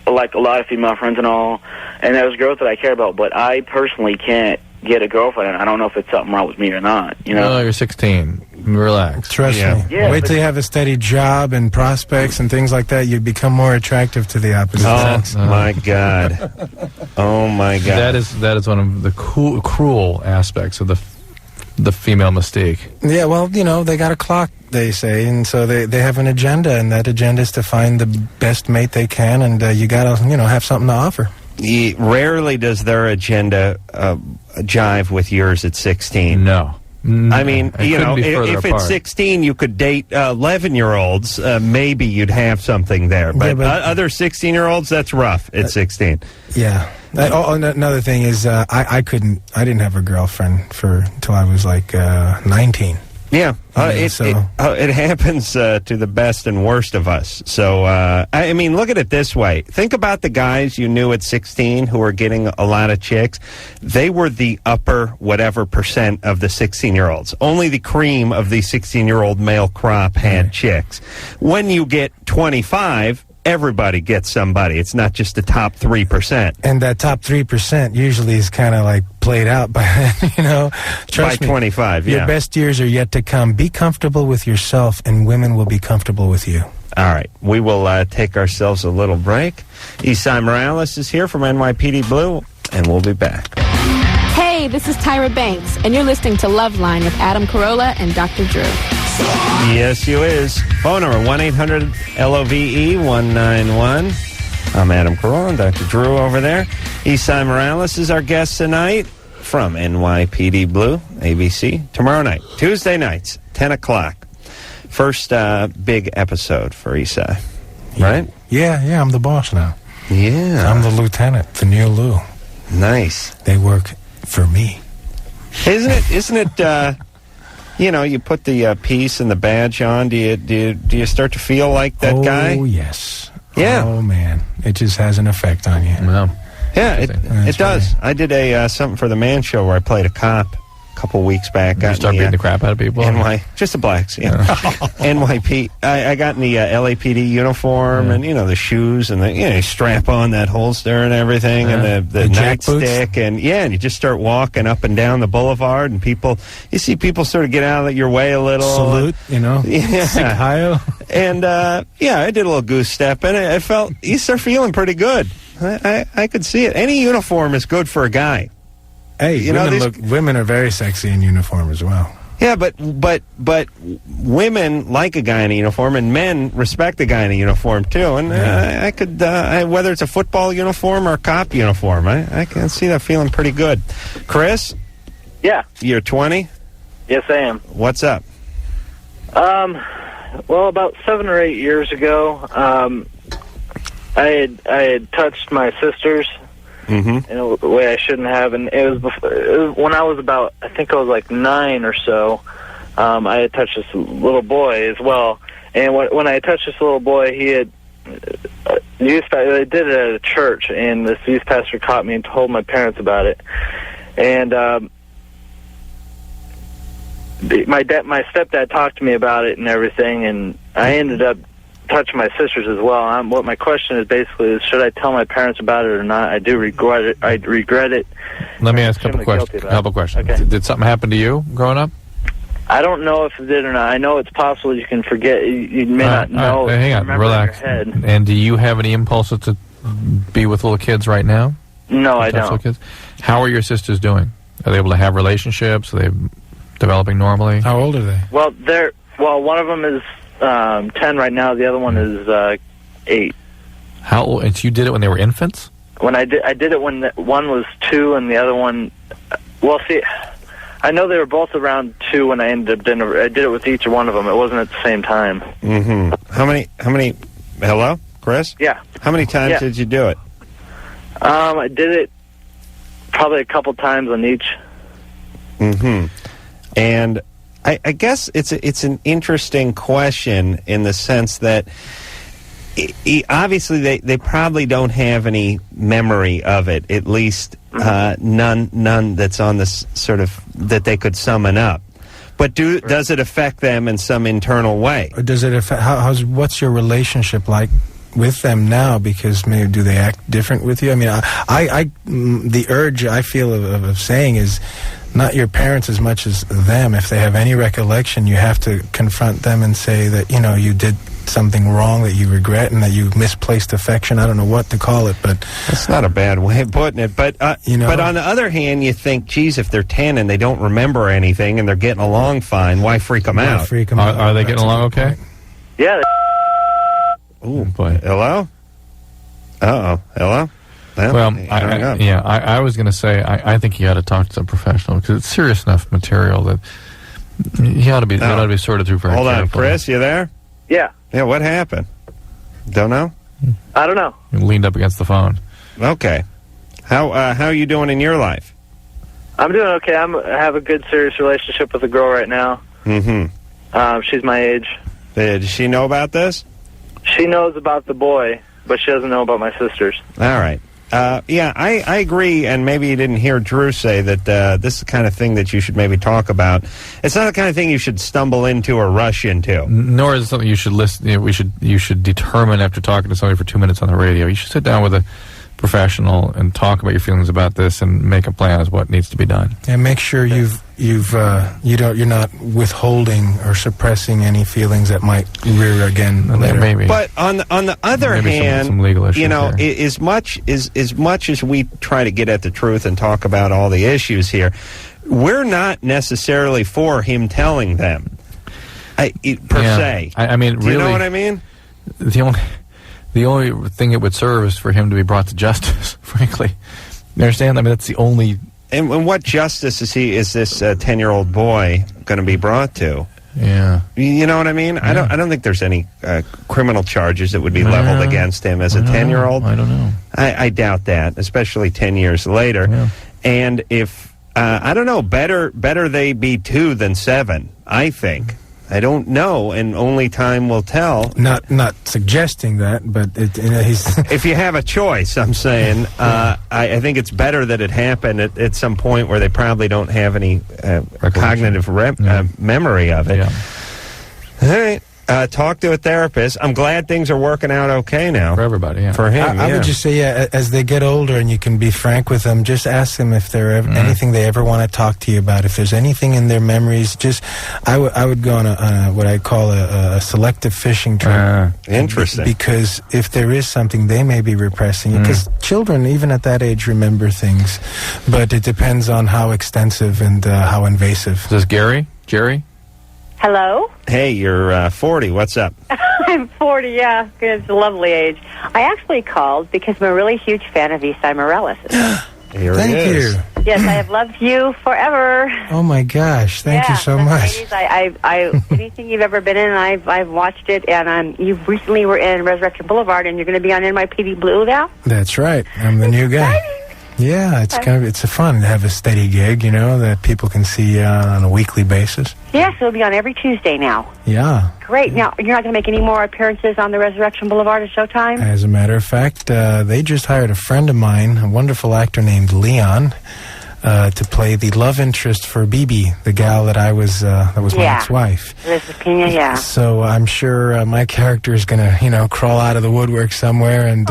a lot of female friends and all, and there's girls that I care about, but I personally can't get a girlfriend, and I don't know if it's something wrong with me or not. No, you're 16. Relax. Trust me. Yeah, wait till you have a steady job and prospects and things like that. You become more attractive to the opposite sex. My God. Oh my God. That is one of the cruel aspects of the female mystique. Yeah, well, they got a clock, they say, and so they have an agenda, and that agenda is to find the best mate they can, and you got to, have something to offer. Rarely does their agenda jive with yours at 16. No. I mean, if apart. at 16 you could date 11-year-olds, maybe you'd have something there. But, other 16-year-olds, that's rough at 16. Yeah. Another thing is I didn't have a girlfriend until I was 19. Yeah, it happens to the best and worst of us. So, I mean, look at it this way. Think about the guys you knew at 16 who were getting a lot of chicks. They were the upper whatever % of the 16-year-olds. Only the cream of the 16-year-old male crop had chicks. When you get 25... everybody gets somebody. It's not just the top 3%. And that top 3% usually is kind of played out by, Trust by 25, Your best years are yet to come. Be comfortable with yourself, and women will be comfortable with you. All right. We will take ourselves a little break. Esai Morales is here from NYPD Blue, and we'll be back. Hey, this is Tyra Banks, and you're listening to Loveline with Adam Carolla and Dr. Drew. Yes, you is. Phone number 1-800-LOVE-191. I'm Adam Carolla and Dr. Drew over there. Esai Morales is our guest tonight from NYPD Blue, ABC. Tomorrow night, Tuesday nights, 10 o'clock. First big episode for Esai, right? Yeah, I'm the boss now. Yeah. I'm the lieutenant, the new Lou. Nice. They work for me. Isn't it you put the piece and the badge on. Do you start to feel like that guy? Oh, yes. Yeah. Oh, man. It just has an effect on you. Well, yeah, it does. I did something for the Man Show where I played a cop a couple weeks back. Did you start beating the crap out of people? Just the blacks, yeah. NYP. I got in the LAPD uniform and, the shoes and you strap on that holster and everything and the nightstick and you just start walking up and down the boulevard and you see people sort of get out of your way a little. Salute, Yeah. Sig Heil. And, I did a little goose step and I felt, you start feeling pretty good. I could see it. Any uniform is good for a guy. Hey, women are very sexy in uniform as well. Yeah, but women like a guy in a uniform, and men respect a guy in a uniform too. And I could, whether it's a football uniform or a cop uniform, I can see that feeling pretty good. Chris? Yeah. You're 20? Yes, I am. What's up? Well, about 7 or 8 years ago, I had touched my sisters in a way I shouldn't have, and it was when I was about, I think I was like 9 or so. I had touched this little boy as well, and when I touched this little boy, he had they did it at a church, and this youth pastor caught me and told my parents about it, and my stepdad talked to me about it and everything, and I ended up touching my sisters as well. What my question is basically is, should I tell my parents about it or not? I do regret it. I regret it. Let me ask a couple questions. Okay. Did something happen to you growing up? I don't know if it did or not. I know it's possible you can forget. You may not know. Hang on, relax. In your head. And do you have any impulses to be with little kids right now? No, I don't. Kids? How are your sisters doing? Are they able to have relationships? Are they developing normally? How old are they? Well, one of them is 10 right now. The other one is 8. How old? And so you did it when they were infants? When I did it when one was 2 and the other one. Well, see, I know they were both around 2 when I ended up doing it. I did it with each one of them. It wasn't at the same time. Mm-hmm. How many? Hello, Chris? Yeah. How many times did you do it? I did it probably a couple times on each. Mm-hmm. And I guess it's an interesting question in the sense that obviously they probably don't have any memory of it, at least none that's on this sort of that they could summon up. But does it affect them in some internal way? Or does it affect? What's your relationship like with them now? Because maybe do they act different with you? I mean, the urge I feel of saying is not your parents as much as them. If they have any recollection, you have to confront them and say that, you did something wrong that you regret and that you misplaced affection. I don't know what to call it, but that's not a bad way of putting it. But but on the other hand, you think, geez, if they're 10 and they don't remember anything and they're getting along fine, why freak them out? Are they getting along okay? Yeah. Oh boy. Hello. Hello. Well, I was going to say I think you ought to talk to some professional because it's serious enough material that he ought to be sorted through very carefully. Hold on, Chris, you there? Yeah. Yeah, what happened? Don't know? I don't know. You leaned up against the phone. Okay. How are you doing in your life? I'm doing okay. I have a good, serious relationship with a girl right now. Mm-hmm. She's my age. Does she know about this? She knows about the boy, but she doesn't know about my sisters. All right. I agree, and maybe you didn't hear Drew say that this is the kind of thing that you should maybe talk about. It's not the kind of thing you should stumble into or rush into. Nor is it something you should listen. You should determine after talking to somebody for 2 minutes on the radio. You should sit down with a professional and talk about your feelings about this and make a plan as what needs to be done. And make sure you're not withholding or suppressing any feelings that might rear again later. Maybe. But on the other hand, some legal issues as much as we try to get at the truth and talk about all the issues here, we're not necessarily for him telling them per se. I mean, do you know what I mean? The only thing it would serve is for him to be brought to justice, frankly. You understand? I mean, that's the only... And what justice is this 10-year-old boy going to be brought to? Yeah. You know what I mean? Yeah. I don't think there's any criminal charges that would be leveled against him as a 10-year-old. I don't know. I doubt that, especially 10 years later. Yeah. And if, I don't know, better they be 2 than 7, I think. I don't know, and only time will tell. Not suggesting that, but he's... If you have a choice, I'm saying, I think it's better that it happened at some point where they probably don't have any cognitive memory of it. Yeah. All right. Talk to a therapist. I'm glad things are working out okay now. For everybody, yeah. For him, I would just say, as they get older and you can be frank with them, just ask them if there's anything they ever want to talk to you about. If there's anything in their memories, I would go on what I call a selective fishing trip. Interesting. Because if there is something, they may be repressing it. Because children, even at that age, remember things. But it depends on how extensive and how invasive. Is this Gary? Jerry? Hello? Hey, you're 40. What's up? I'm 40, yeah. It's a lovely age. I actually called because I'm a really huge fan of Esai Morales. Here Thank it is. you. Yes, I have loved you forever. Oh my gosh! Thank you so the much. ladies, I anything you've ever been in, I've watched it, and you recently were in Resurrection Boulevard, and you're going to be on NYPD Blue now. That's right. I'm the new guy. Yeah, it's a fun to have a steady gig, that people can see on a weekly basis. Yes, it'll be on every Tuesday now. Yeah. Great. Now, you're not going to make any more appearances on the Resurrection Boulevard at Showtime? As a matter of fact, they just hired a friend of mine, a wonderful actor named Leon, to play the love interest for Bibi, the gal that was my ex-wife. Elizabeth Pena, yeah. So I'm sure my character is going to, crawl out of the woodwork somewhere and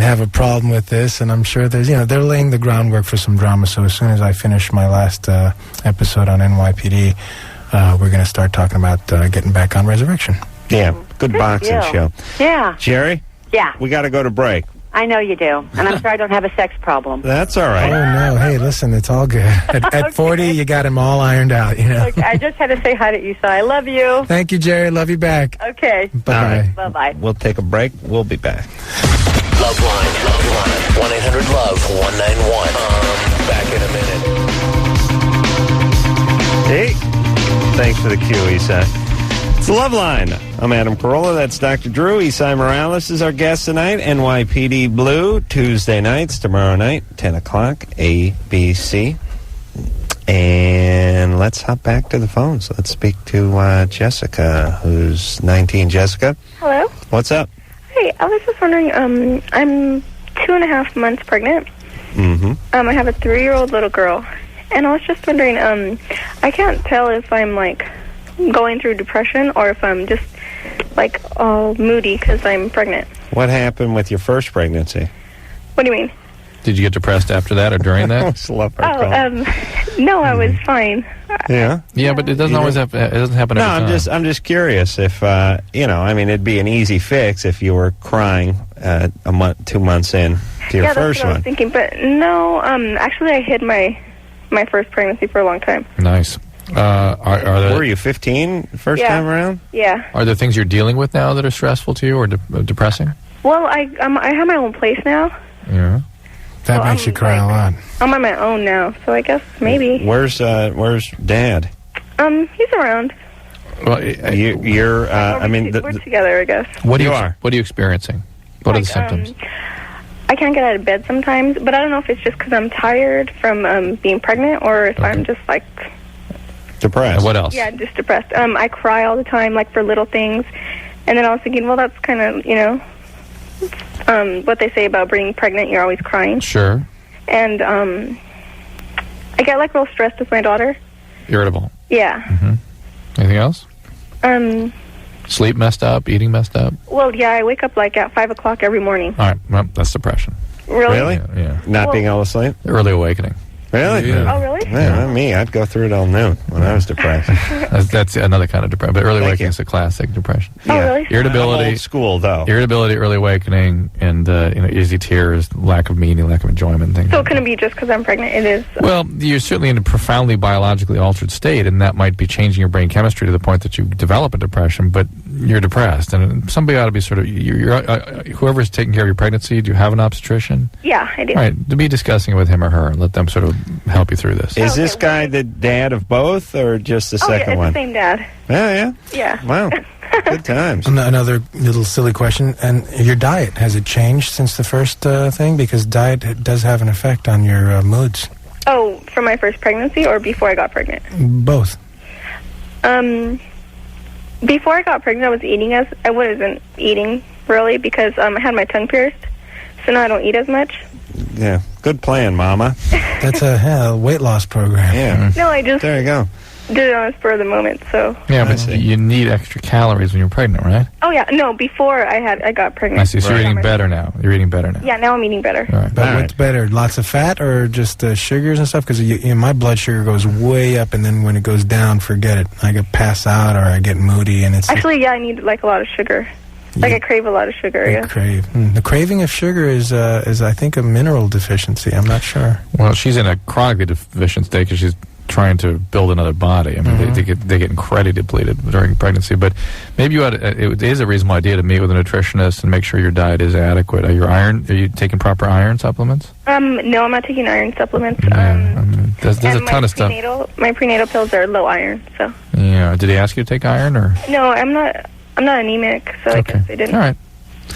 have a problem with this. And I'm sure there's, they're laying the groundwork for some drama. So as soon as I finish my last episode on NYPD, we're going to start talking about getting back on Resurrection. Yeah, good boxing show. Yeah. Jerry? Yeah. We got to go to break. I know you do. And I'm sorry I don't have a sex problem. That's all right. Oh, no. Hey, listen, it's all good. At 40, you got them all ironed out, Okay, I just had to say hi to Esai. I love you. Thank you, Jerry. Love you back. Okay. Bye-bye. Bye-bye. We'll take a break. We'll be back. Loveline. 1-800-LOVE-191. Back in a minute. Hey. Thanks for the cue, Esai. It's Loveline. I'm Adam Carolla. That's Dr. Drew. Esai Morales is our guest tonight. NYPD Blue, Tuesday nights, tomorrow night, 10 o'clock, ABC. And let's hop back to the phones. Let's speak to Jessica, who's 19. Jessica? Hello? What's up? Hey, I was just wondering, I'm 2.5 months pregnant. Mm-hmm. I have a 3-year-old little girl. And I was just wondering, I can't tell if I'm, going through depression or if I'm just, all moody because I'm pregnant. What happened with your first pregnancy? What do you mean? Did you get depressed after that or during that? No, I was fine. Yeah? Yeah, but it doesn't always happen. It doesn't happen every time. I'm just curious if, it'd be an easy fix if you were crying 2 months in to your first that's what I one. was thinking, but no, actually I hid my first pregnancy for a long time. Nice. Were you 15 first time around? Yeah. Are there things you're dealing with now that are stressful to you or depressing? Well, I have my own place now. Yeah. That makes you cry a lot. I'm on my own now, so I guess maybe. Where's Dad? He's around. Well, we're together, I guess. What are you experiencing? What are the symptoms? I can't get out of bed sometimes, but I don't know if it's just because I'm tired from being pregnant or if I'm just depressed. And what else? Yeah, just depressed. I cry all the time, for little things. And then I was thinking, well, that's kind of, what they say about being pregnant, you're always crying. Sure. And I get, real stressed with my daughter. Irritable. Yeah. Mm-hmm. Anything else? Sleep messed up, eating messed up? Well, yeah, I wake up, at 5 o'clock every morning. All right, well, that's depression. Really? Yeah. Not being able to sleep? Early awakening. Really? Yeah. Oh, really? Yeah, not me. I'd go through it all noon when I was depressed. That's another kind of depression. But early awakening is a classic depression. Oh, really? Irritability. I'm old school, though. Irritability, early awakening, and easy tears, lack of meaning, lack of enjoyment, things. So it couldn't be just because I'm pregnant. It is. Well, you're certainly in a profoundly biologically altered state, and that might be changing your brain chemistry to the point that you develop a depression. But you're depressed, and somebody ought to be sort of whoever's taking care of your pregnancy. Do you have an obstetrician? Yeah, I do. All right, to be discussing it with him or her, and let them sort of help you through this. Is this guy the dad of both, or just the second one? It's the same dad. Yeah. Yeah. Wow. Good times. Another little silly question. And your diet, has it changed since the first thing? Because diet does have an effect on your moods. Oh, for my first pregnancy or before I got pregnant? Both. Before I got pregnant, I wasn't eating really because I had my tongue pierced. So now I don't eat as much. Yeah. Good plan, Mama. That's a weight loss program. Yeah. No, I just there you go. did it on a spur of the moment. So yeah, but you need extra calories when you're pregnant, right? Oh yeah, no. Before I got pregnant. I see. So you're eating better now. You're eating better now. Yeah, now I'm eating better. All right. But what's better, lots of fat or just sugars and stuff? Because my blood sugar goes way up, and then when it goes down, forget it. I get pass out or I get moody, and it's actually I need a lot of sugar. I crave a lot of sugar. Yeah. The craving of sugar is I think a mineral deficiency. I'm not sure. Well, she's in a chronically deficient state because she's trying to build another body. I mean, they get incredibly depleted during pregnancy. But maybe it is a reasonable idea to meet with a nutritionist and make sure your diet is adequate. Are you taking proper iron supplements? No, I'm not taking iron supplements. There's a ton of stuff. My prenatal pills are low iron. So. Yeah. Did they ask you to take iron or? No, I'm not anemic, so I guess they didn't. All right.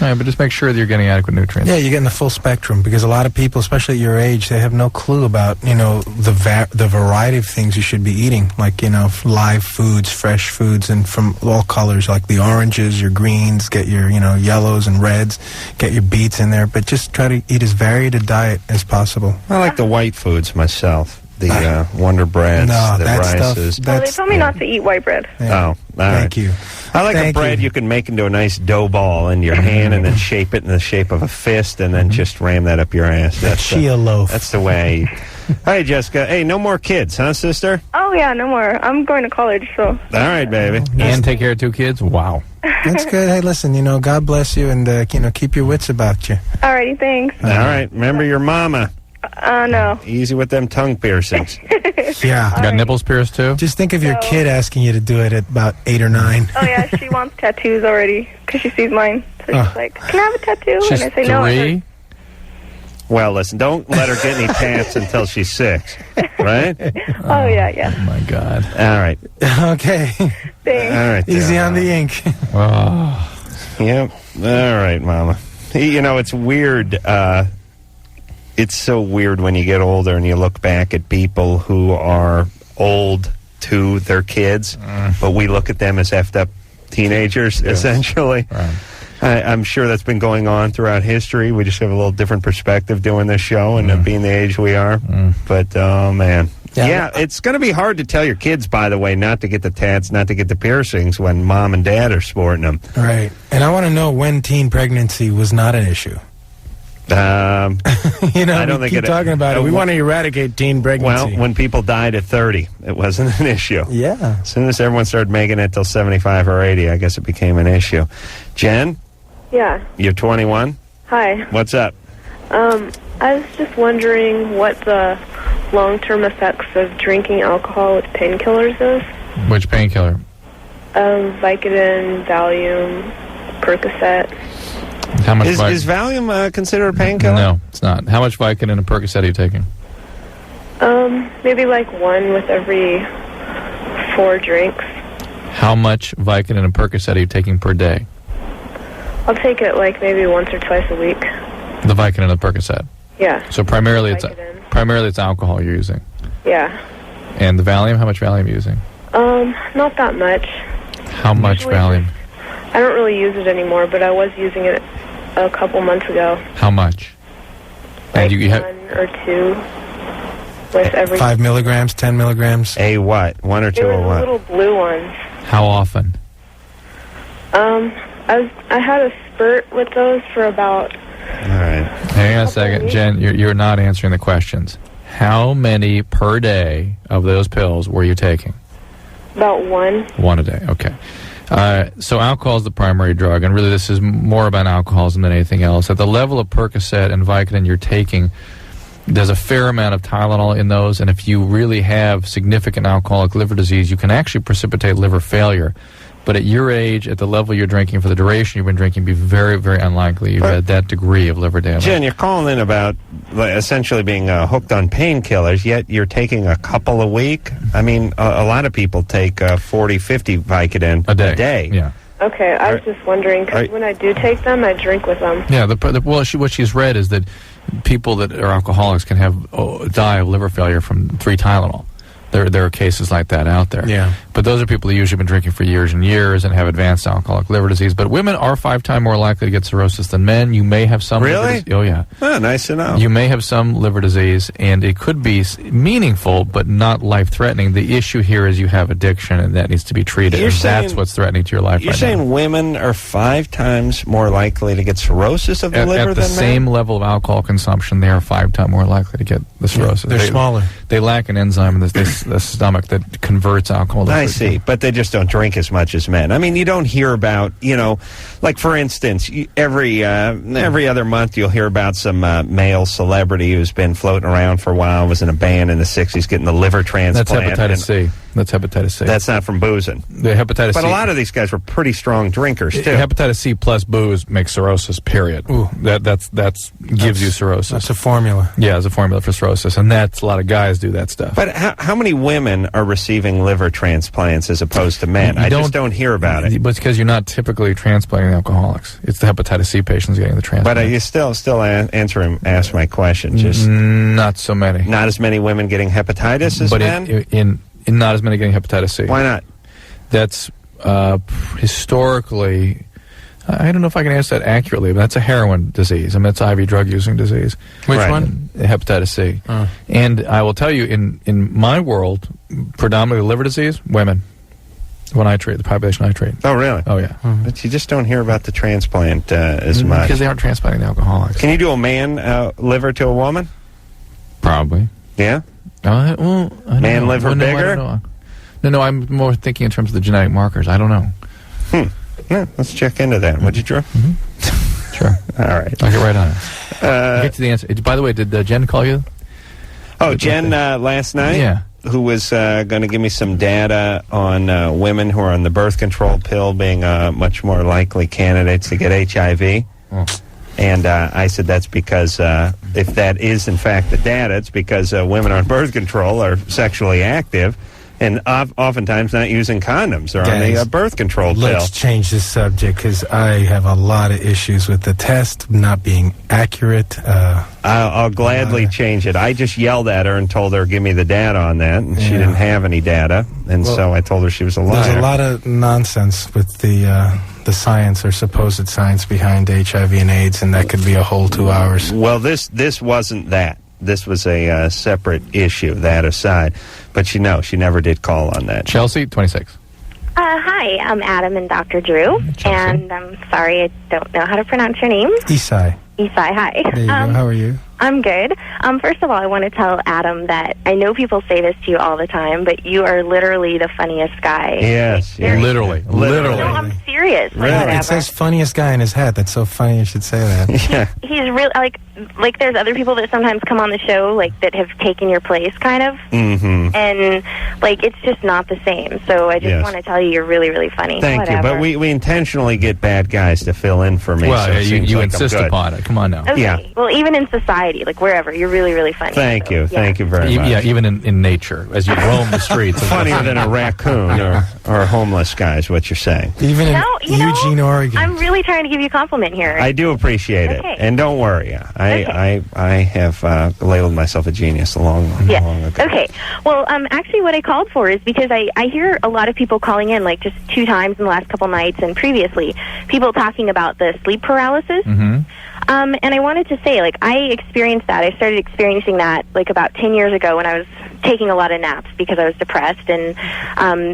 All right, but just make sure that you're getting adequate nutrients. Yeah, you're getting the full spectrum, because a lot of people, especially at your age, they have no clue about, the variety of things you should be eating, like, live foods, fresh foods, and from all colors, like the oranges, your greens, get your, yellows and reds, get your beets in there, but just try to eat as varied a diet as possible. I like the white foods myself. The Wonder Breads, the rices. They told me not to eat white bread. Yeah. Oh, Thank you. I like a bread you can make into a nice dough ball in your hand and then shape it in the shape of a fist and then just ram that up your ass. That's chia loaf. That's the way I eat. Hey, Jessica. Hey, no more kids, huh, sister? Oh, yeah, no more. I'm going to college, so. All right, baby. And take care of 2 kids? Wow. That's good. Hey, listen, God bless you, and, keep your wits about you. All righty, thanks. All right. Remember your mama. No. Easy with them tongue piercings. Yeah. Got nipples pierced, too? Just think of your kid asking you to do it at about 8 or 9. Oh, yeah, she wants tattoos already because she sees mine. So she's like, can I have a tattoo? She's and I say 3? no. Well, listen, don't let her get any tats until she's 6, right? Oh, yeah. Oh, my God. All right. Okay. Thanks. All right. Easy on the ink. Oh. Yep. All right, Mama. It's weird. It's so weird when you get older and you look back at people who are old to their kids, but we look at them as effed up teenagers, essentially. Right. I'm sure that's been going on throughout history. We just have a little different perspective doing this show and being the age we are. But, oh, man. Yeah, it's going to be hard to tell your kids, by the way, not to get the tats, not to get the piercings when mom and dad are sporting them. Right. And I want to know when teen pregnancy was not an issue. I don't think keep talking about it. We want to eradicate teen pregnancy. Well, when people died at 30, it wasn't an issue. Yeah. As soon as everyone started making it till 75 or 80, I guess it became an issue. Jen? Yeah. You're 21? Hi. What's up? I was just wondering what the long-term effects of drinking alcohol with painkillers is. Which painkiller? Vicodin, Valium, Percocet. How much is Valium considered a painkiller? No, it's not. How much Vicodin and Percocet are you taking? Maybe like 1 with every 4 drinks. How much Vicodin and Percocet are you taking per day? I'll take it like maybe once or twice a week. The Vicodin and the Percocet? Yeah. So primarily it's alcohol you're using? Yeah. And the Valium, how much Valium are you using? Not that much. How much Valium? I don't really use it anymore, but I was using it a couple months ago. How much? Like and you 1 or 2 with every 5 milligrams, 10 milligrams. A what? 1 or 2 or what? Little blue ones. How often? I had a spurt with those for about. All right. Hang on a second, Jen. You're not answering the questions. How many per day of those pills were you taking? About 1. 1 a day. Okay. So alcohol is the primary drug, and really this is more about alcoholism than anything else. At the level of Percocet and Vicodin you're taking, there's a fair amount of Tylenol in those, and if you really have significant alcoholic liver disease, you can actually precipitate liver failure. But at your age, at the level you're drinking, for the duration you've been drinking, it'd be very, very unlikely you've had that degree of liver damage. Jen, you're calling in about essentially being hooked on painkillers, yet you're taking a couple a week? I mean, a lot of people take 40, 50 Vicodin a day. Yeah. Okay, I was just wondering, because when I do take them, I drink with them. Yeah, what she's read is that people that are alcoholics can die of liver failure from 3 Tylenol. There are cases like that out there. Yeah. But those are people who usually been drinking for years and years and have advanced alcoholic liver disease. But women are 5 times more likely to get cirrhosis than men. You may have some Really? liver disease. Oh, yeah. Oh, nice to know. You may have some liver disease, and it could be meaningful but not life-threatening. The issue here is you have addiction, and that needs to be treated. You're And saying- that's what's threatening to your life You're right saying now. women are 5 times more likely to get cirrhosis of the liver At the than same men? level of alcohol consumption, they are 5 times more likely to get the cirrhosis. they're smaller. They lack an enzyme in the stomach that converts alcohol to Nice see. But they just don't drink as much as men. I mean, you don't hear about, like, for instance, every other month you'll hear about some male celebrity who's been floating around for a while, was in a band in the 60s getting the liver transplant. That's hepatitis C. That's hepatitis C. That's not from boozing. The hepatitis But C. a lot of these guys were pretty strong drinkers, too. Hepatitis C plus booze makes cirrhosis, period. Ooh. That's gives you cirrhosis. That's a formula. Yeah, it's a formula for cirrhosis, and that's a lot of guys do that stuff. But how many women are receiving liver transplants as opposed to men? I just don't hear about it. But it's because you're not typically transplanting alcoholics. It's the hepatitis C patients getting the transplant. But you still ask my question. Just not so many. Not as many women getting hepatitis as men? In not as many getting hepatitis C. Why not? That's historically, I don't know if I can answer that accurately, but that's a heroin disease. I mean, it's IV drug using disease. Which one? Hepatitis C. And I will tell you, in my world, predominantly liver disease, women. When I treat, the population I treat. Oh, really? Oh, yeah. But you just don't hear about the transplant as much. Because they aren't transplanting the alcoholics. Can you do a man liver to a woman? Probably. Yeah? I don't Man know. liver No, bigger? I don't know. No, I'm more thinking in terms of the genetic markers. I don't know. Yeah, let's check into that. Would you, Drew? Sure. All right. I'll get right on it. I'll get to the answer. By the way, did Jen call you? Oh, Jen last night? Yeah. Who was going to give me some data on women who are on the birth control pill being much more likely candidates to get HIV. And I said that's because if that is in fact the data, it's because women on birth control are sexually active and oftentimes not using condoms or on the birth control pill. Let's change this subject because I have a lot of issues with the test not being accurate. I'll gladly change it. I just yelled at her and told her, give me the data on that, and she didn't have any data, and so I told her she was a liar. There's a lot of nonsense with the science or supposed science behind HIV and AIDS, and that could be a whole 2 hours. Well, this wasn't that. This was a separate issue, that aside. But she never did call on that. Chelsea, 26. Hi, I'm Adam and Dr. Drew, and I'm sorry I don't know how to pronounce your name. Esai. Esai, hi. There you go. How are you? I'm good. First of all, I want to tell Adam that I know people say this to you all the time, but you are literally the funniest guy. Yes, literally. No, I'm serious. Like, Really? whatever. It says funniest guy in his hat. That's so funny you should say that. Yeah. He's real. Like there's other people that sometimes come on the show, like that have taken your place, kind of. Mm-hmm. And like it's just not the same. So I just want to tell you, you're really, really funny. Thank you. But we intentionally get bad guys to fill in for me. Well, so it seems you like insist I'm good. upon it. Come on now. Okay. Yeah. Well, even in society, like wherever, you're really, really funny. Thank you. Yeah. Thank you very much. Yeah, even in nature, as you roam the streets. Funnier than a raccoon or a homeless guy is what you're saying. Even in Eugene, Oregon. I'm really trying to give you a compliment here. I do appreciate it. Okay. And don't worry. I have labeled myself a genius long ago. Okay. Well, actually what I called for is because I hear a lot of people calling in, like just 2 times in the last couple nights and previously, people talking about the sleep paralysis. Mm-hmm. And I wanted to say, like, I experienced that. I started experiencing that, like, about 10 years ago when I was taking a lot of naps because I was depressed. And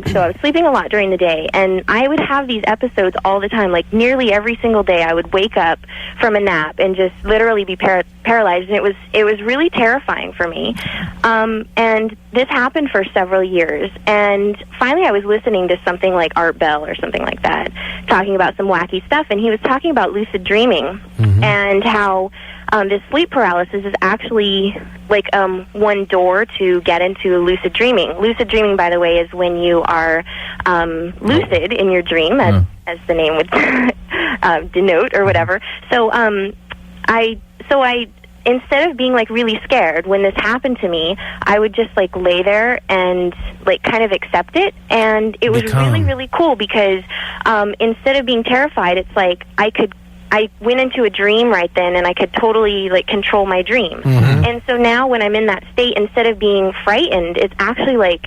so I was sleeping a lot during the day. And I would have these episodes all the time. Like, nearly every single day I would wake up from a nap and just literally be paralyzed. And it was really terrifying for me. And this happened for several years. And finally I was listening to something like Art Bell or something like that, talking about some wacky stuff. And he was talking about lucid dreaming. And how this sleep paralysis is actually like one door to get into lucid dreaming. Lucid dreaming, by the way, is when you are lucid in your dream, as the name would denote or whatever. So I instead of being like really scared when this happened to me, I would just like lay there and like kind of accept it, and it was really, really cool because instead of being terrified, it's like I went into a dream right then, and I could totally like control my dream. And so now when I'm in that state, instead of being frightened, it's actually like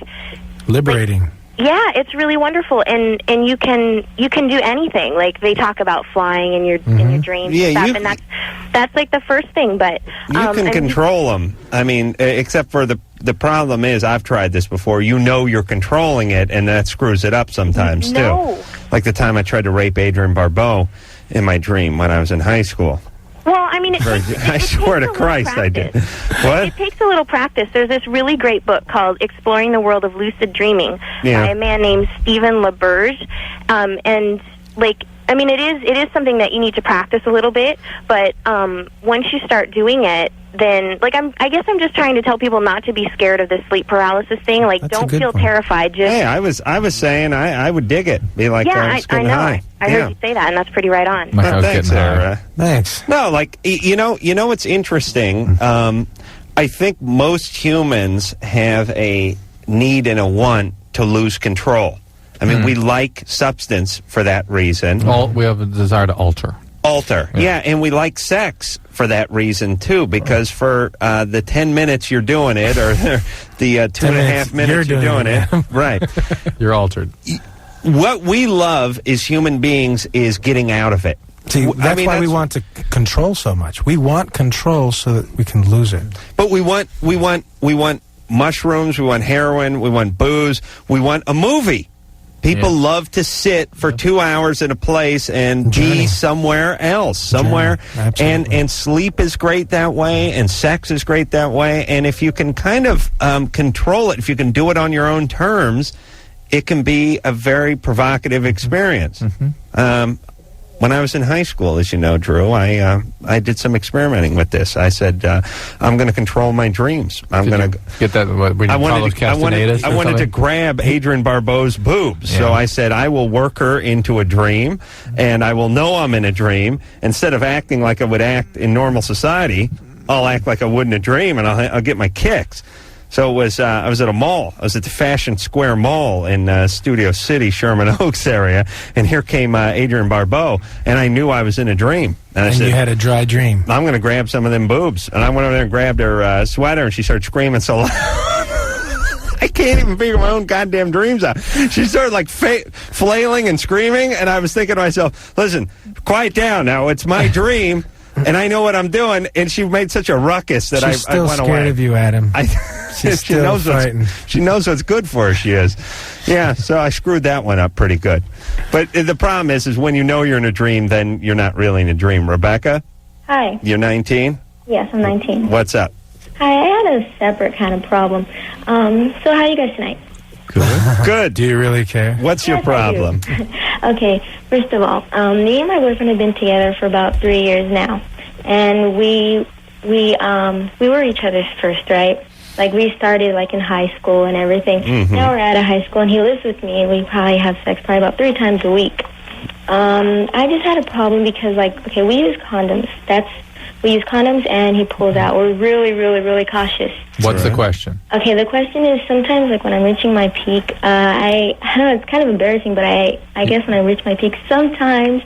liberating. Yeah, it's really wonderful, and you can do anything. Like they talk about flying in your dreams and stuff, and that's like the first thing. But you can control them. I mean, except for the problem is, I've tried this before. You're controlling it, and that screws it up sometimes too. Like the time I tried to rape Adrienne Barbeau in my dream when I was in high school. Well, I mean, I swear to Christ, I did. What? It takes a little practice. There's this really great book called Exploring the World of Lucid Dreaming by a man named Stephen LaBerge. And, like, I mean, it is something that you need to practice a little bit, but once you start doing it, then, like, I guess I'm just trying to tell people not to be scared of this sleep paralysis thing. Like, don't feel terrified. Just hey, I was saying I would dig it. Be like, I know. high. I heard you say that, and that's pretty right on. Thanks, Sarah. Thanks. No, like you know what's interesting. I think most humans have a need and a want to lose control. I mean, we like substance for that reason. We have a desire to alter. Yeah, and we like sex for that reason, too, because for the 10 minutes you're doing it, or the 2.5 minutes you're doing it, right. You're altered. What we love as human beings is getting out of it. See, that's why we want to control so much. We want control so that we can lose it. But we want mushrooms, we want heroin, we want booze, we want a movie. People love to sit for 2 hours in a place and be somewhere else, and sleep is great that way, and sex is great that way, and if you can kind of control it, if you can do it on your own terms, it can be a very provocative experience. When I was in high school, as you know, Drew, I did some experimenting with this. I said, I'm going to control my dreams. I'm going to get that. I wanted to grab Adrienne Barbeau's boobs. So I said, I will work her into a dream, and I will know I'm in a dream. Instead of acting like I would act in normal society, I'll act like I would in a dream, and I'll get my kicks. So it was. I was at a mall. I was at the Fashion Square Mall in Studio City, Sherman Oaks area, and here came Adrienne Barbeau, and I knew I was in a dream. And I said, you had a dry dream. I'm going to grab some of them boobs, and I went over there and grabbed her sweater, and she started screaming so loud. I can't even figure my own goddamn dreams out. She started like flailing and screaming, and I was thinking to myself, "Listen, quiet down now. It's my dream." And I know what I'm doing, and she made such a ruckus that She's I went away. still scared of you, Adam. She's she knows frightened. She knows what's good for her, she is. Yeah, so I screwed that one up pretty good. But the problem is when you know you're in a dream, then you're not really in a dream. Rebecca? Hi. You're 19? Yes, I'm 19. What's up? Hi, I had a separate kind of problem. So how are you guys tonight? Good. Do you really care? What's your problem? Okay, first of all, me and my boyfriend have been together for about 3 years now, and we were each other's first, right? Like, we started, like, in high school and everything. Now we're out of high school, and he lives with me, and we probably have sex probably about 3 times a week. I just had a problem because, like, okay, we use condoms. We use condoms, and he pulls out. We're really, really, really cautious. What's the question? Okay, the question is sometimes, like, when I'm reaching my peak, I don't know, it's kind of embarrassing, but I guess when I reach my peak, sometimes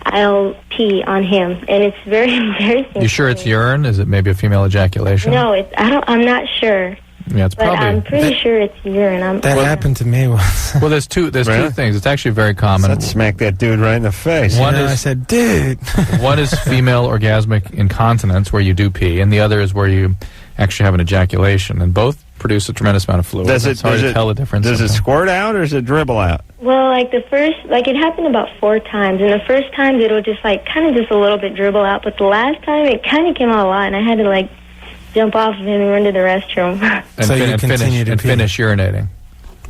I'll pee on him, and it's very embarrassing. You sure it's urine? Is it maybe a female ejaculation? No, I'm not sure. Yeah, it's probably. But I'm pretty sure it's urine. That happened to me once. Well, there's two things. It's actually very common. Let's smack that dude right in the face. One is, I said, dude. One is female orgasmic incontinence, where you do pee, and the other is where you actually have an ejaculation, and both produce a tremendous amount of fluid. It's hard to tell the difference. Does it squirt out or does it dribble out? Well, like it happened about 4 times, and the first time it'll just like kind of just a little bit dribble out, but the last time it kind of came out a lot, and I had to like jump off of him and run to the restroom. And finish urinating.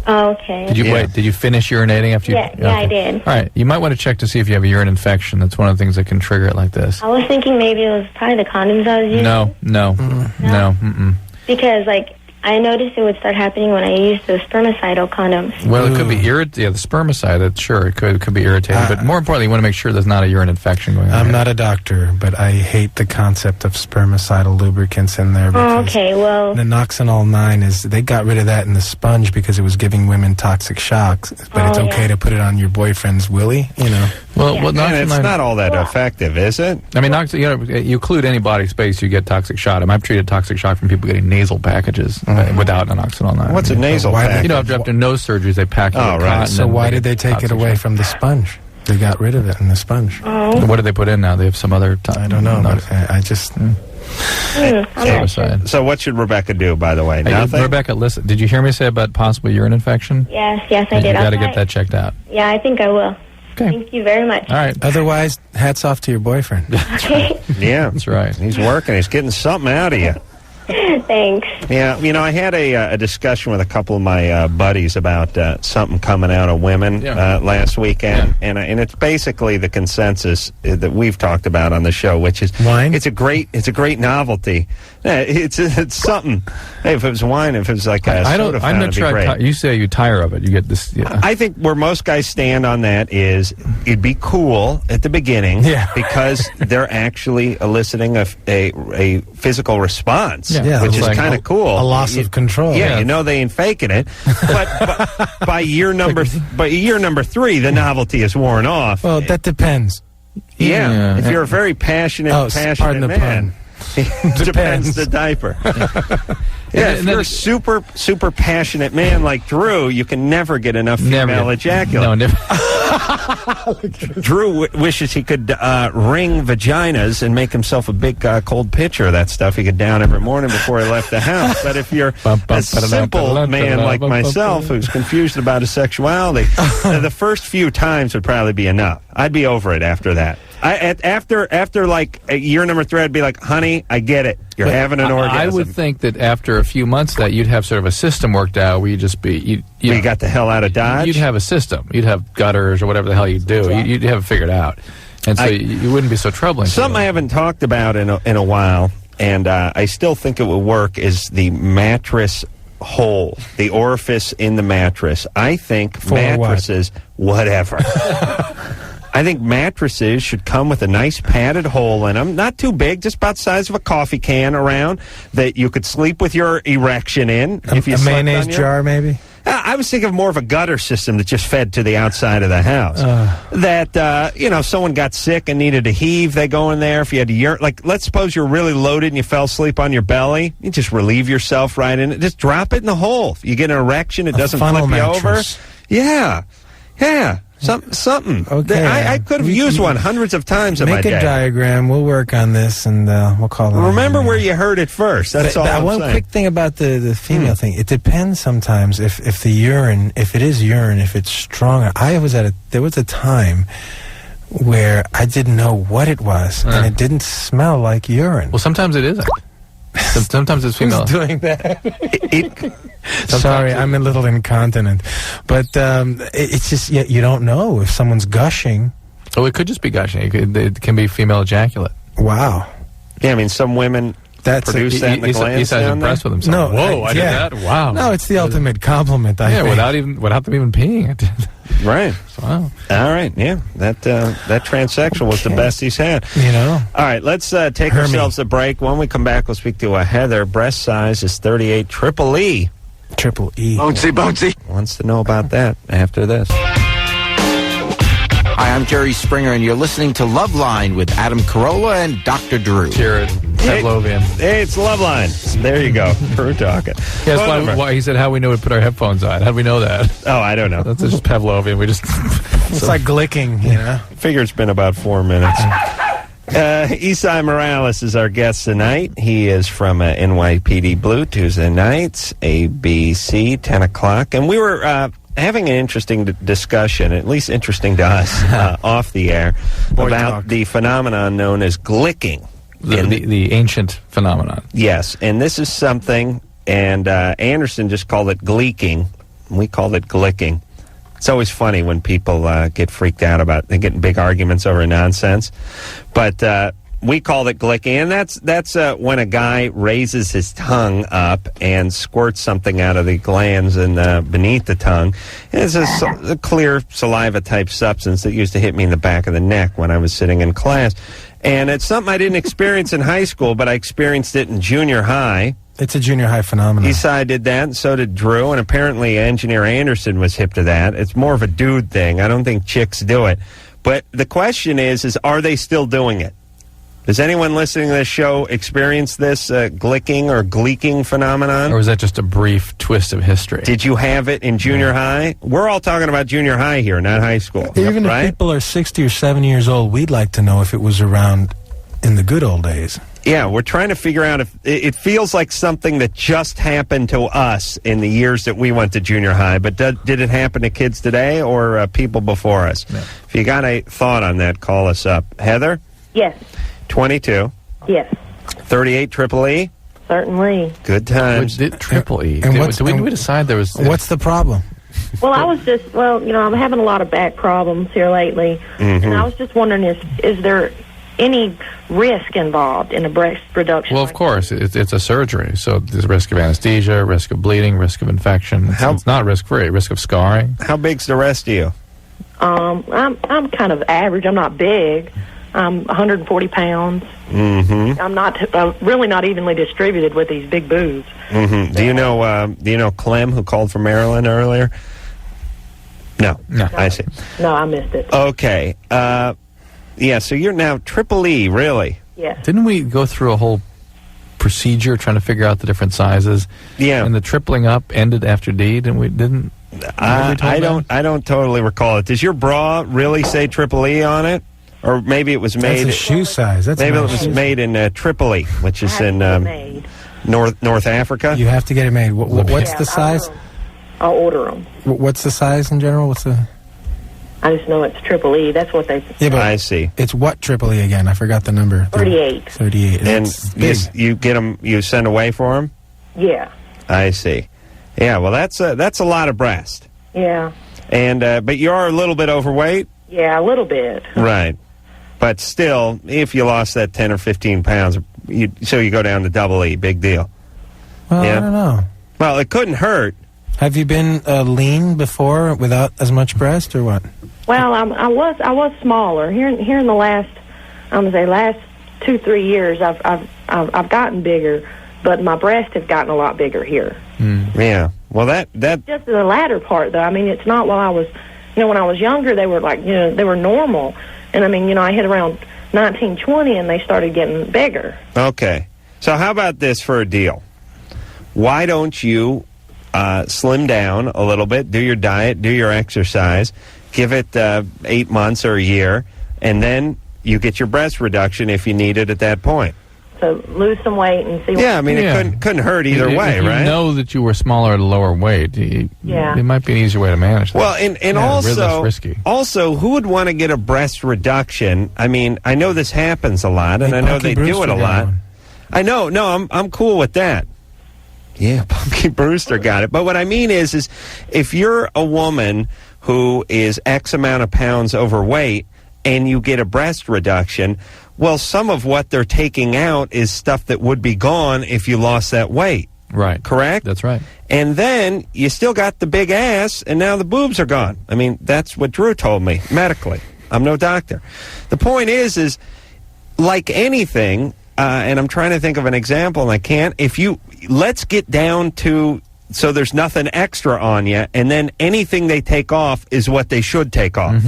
Oh, okay. Did you finish urinating after you? Yeah, I did. All right, you might want to check to see if you have a urine infection. That's one of the things that can trigger it like this. I was thinking maybe it was probably the condoms I was using. No. Because like I noticed it would start happening when I used the spermicidal condoms. Well, it could be the spermicide. Sure, it could be irritating, but more importantly, you want to make sure there's not a urine infection going on. I'm not a doctor, but I hate the concept of spermicidal lubricants in there. Oh, okay, well, the Noxanol 9 they got rid of that in the sponge because it was giving women toxic shocks. But it's okay to put it on your boyfriend's willy, you know. Well, it's not all that effective, is it? I mean, you occlude any body space, you get toxic shock. I've treated toxic shock from people getting nasal packages without an Noxanol 9. What's a nasal package? After nose surgeries, they pack it with cotton. So why did they take it away from the sponge? They got rid of it in the sponge. Oh. What did they put in now? They have some other... I don't know. I just... So what should Rebecca do, by the way? Nothing? Rebecca, listen, did you hear me say about possible urine infection? Yes, I did. You got to get that checked out. Yeah, I think I will. Okay. Thank you very much. All right. Otherwise, hats off to your boyfriend. Okay. Yeah, That's right. he's working. He's getting something out of you. Thanks. Yeah, I had a discussion with a couple of my buddies about something coming out of women last weekend, and it's basically the consensus that we've talked about on the show, which is wine. It's a great novelty. It's something. Hey, if it was wine, if it was like a soda fountain, it'd be great. You say you tire of it. You get this. Yeah. I think where most guys stand on that is it'd be cool at the beginning because they're actually eliciting a physical response. Yeah, which is like kind of cool. A loss of control. Yeah, they ain't faking it. But by year number 3, the novelty is worn off. Well, that depends. Yeah, if you're a very passionate man. Depends the diaper. If you're a super passionate man like Drew, you can never get enough female ejaculate. No, never. Drew wishes he could ring vaginas and make himself a big cold pitcher of that stuff he could down every morning before he left the house. But if you're a simple man like myself who's confused about his sexuality, the first few times would probably be enough. I'd be over it after that. After like year number 3, I'd be like, honey, I get it. You're having an orgasm. I would think that after a few months that you'd have sort of a system worked out where you'd just be... You got the hell out of Dodge? You'd have a system. You'd have gutters or whatever the hell you do. You'd have it figured out. And so you wouldn't be so troubling. Something I haven't talked about in a while, and I still think it would work, is the mattress hole, the orifice in the mattress. I think mattresses, whatever. I think mattresses should come with a nice padded hole in them, not too big, just about the size of a coffee can around, that you could sleep with your erection in. If you a mayonnaise jar, maybe? I was thinking of more of a gutter system that just fed to the outside of the house. Someone got sick and needed to heave, they go in there. If you had to urinate, like, let's suppose you're really loaded and you fell asleep on your belly, you just relieve yourself right in it. Just drop it in the hole. If you get an erection, it doesn't flip you over. Yeah. Something. Okay. I could have used one hundreds of times in my day. Make a diagram. We'll work on this, and we'll call it. Remember where you heard it first. That's all I'm one saying. Quick thing about the female thing. It depends sometimes if the urine, if it is urine, if it's stronger. There was a time where I didn't know what it was, and it didn't smell like urine. Well, sometimes it isn't. Sometimes it's female. Who's doing that? Sorry, I'm a little incontinent. But it's just, you don't know if someone's gushing. Oh, it could just be gushing. It can be female ejaculate. Wow. Yeah, I mean, some women produce that in the glands. He's impressed with himself. No, whoa, I did that? Wow. No, it's the ultimate compliment, I think. without them even peeing. Right. Wow. All right. Yeah. That transsexual was the best he's had. All right. Let's take ourselves a break. When we come back, we'll speak to Heather. Breast size is 38 triple E. Triple E. Bouncy. Wants to know about that after this. Hi, I'm Jerry Springer, and you're listening to Loveline with Adam Carolla and Dr. Drew. Jared Pavlovian. Hey, it's Loveline. There you go. Drew talking. Yeah, that's why he said how we know to put our headphones on. How do we know that? Oh, I don't know. That's just Pavlovian. We just... It's like Gleeking, Figure it's been about 4 minutes. Esai Morales is our guest tonight. He is from NYPD Blue, Tuesday nights, ABC, 10 o'clock. And we were... having an interesting discussion, at least interesting to us, off the air, about the phenomenon known as Gleeking. The ancient phenomenon. Yes, and this is something, and Anderson just called it Gleeking. We called it Gleeking. It's always funny when people get freaked out about, they get in big arguments over nonsense. But we called it Gleeking, and that's when a guy raises his tongue up and squirts something out of the glands and beneath the tongue. And it's a clear saliva-type substance that used to hit me in the back of the neck when I was sitting in class. And it's something I didn't experience in high school, but I experienced it in junior high. It's a junior high phenomenon. Esai did that, and so did Drew, and apparently Engineer Anderson was hip to that. It's more of a dude thing. I don't think chicks do it. But the question is are they still doing it? Does anyone listening to this show experience this Gleeking or Gleeking phenomenon? Or was that just a brief twist of history? Did you have it in junior high? We're all talking about junior high here, not high school. Even if people are 60 or 70 years old, we'd like to know if it was around in the good old days. Yeah, we're trying to figure out if it feels like something that just happened to us in the years that we went to junior high, but did it happen to kids today or people before us? Yeah. If you got a thought on that, call us up. Heather? Yes. 22. Yes. 38 Triple E? Certainly. Good times. Triple E. And Did we decide there was... What's the problem? Well, I was just, I'm having a lot of back problems here lately, and I was just wondering, is there any risk involved in a breast reduction? Well, of course, it's a surgery, so there's risk of anesthesia, risk of bleeding, risk of infection. It's not risk-free, risk of scarring. How big's the rest of you? I'm kind of average. I'm not big. I'm 140 pounds. Mm-hmm. I'm not really not evenly distributed with these big boobs. Mm-hmm. Do you know Clem, who called from Maryland earlier? No. I see. No, I missed it. Okay. Yeah, so you're now Triple E, really? Yeah. Didn't we go through a whole procedure trying to figure out the different sizes? Yeah. And the tripling up ended after D, didn't? I don't totally recall it. Does your bra really say Triple E on it? Or maybe it was made... That's a shoe size. Maybe it was made in Tripoli, which is in North Africa. You have to get it made. What's the size? I'll order them. What's the size in general? I just know it's Triple E. That's what they... Yeah, but I see. It's what Triple E again? I forgot the number. 38. 38. And you get them, you send away for them? Yeah. I see. Yeah, well, that's a lot of breast. Yeah. And but you are a little bit overweight? Yeah, a little bit. Right. But still, if you lost that 10 or 15 pounds, you go down to Double E, big deal. Well, I don't know. Well, it couldn't hurt. Have you been lean before without as much breast, or what? Well, I was smaller. Here in the last 2-3 years, I've gotten bigger, but my breasts have gotten a lot bigger here. Yeah. Well, that just the latter part, though. I mean, it's not while I was, when I was younger, they were like, they were normal. And, I hit around 19, 20, and they started getting bigger. Okay. So how about this for a deal? Why don't you slim down a little bit, do your diet, do your exercise, give it 8 months or a year, and then you get your breast reduction if you need it at that point. So lose some weight and see what... Yeah, I mean, it couldn't hurt either way, if right? you know that you were smaller at a lower weight, it might be an easier way to manage that. Well, and less risky. Also, who would want to get a breast reduction? I mean, I know this happens a lot, and I know they do it a lot. I know. No, I'm cool with that. Yeah, Punky Brewster got it. But what I mean is if you're a woman who is X amount of pounds overweight and you get a breast reduction, well, some of what they're taking out is stuff that would be gone if you lost that weight. Right. Correct? That's right. And then you still got the big ass, and now the boobs are gone. I mean, that's what Drew told me medically. I'm no doctor. The point is like anything, and I'm trying to think of an example, and I can't. Let's get down to so there's nothing extra on you, and then anything they take off is what they should take off,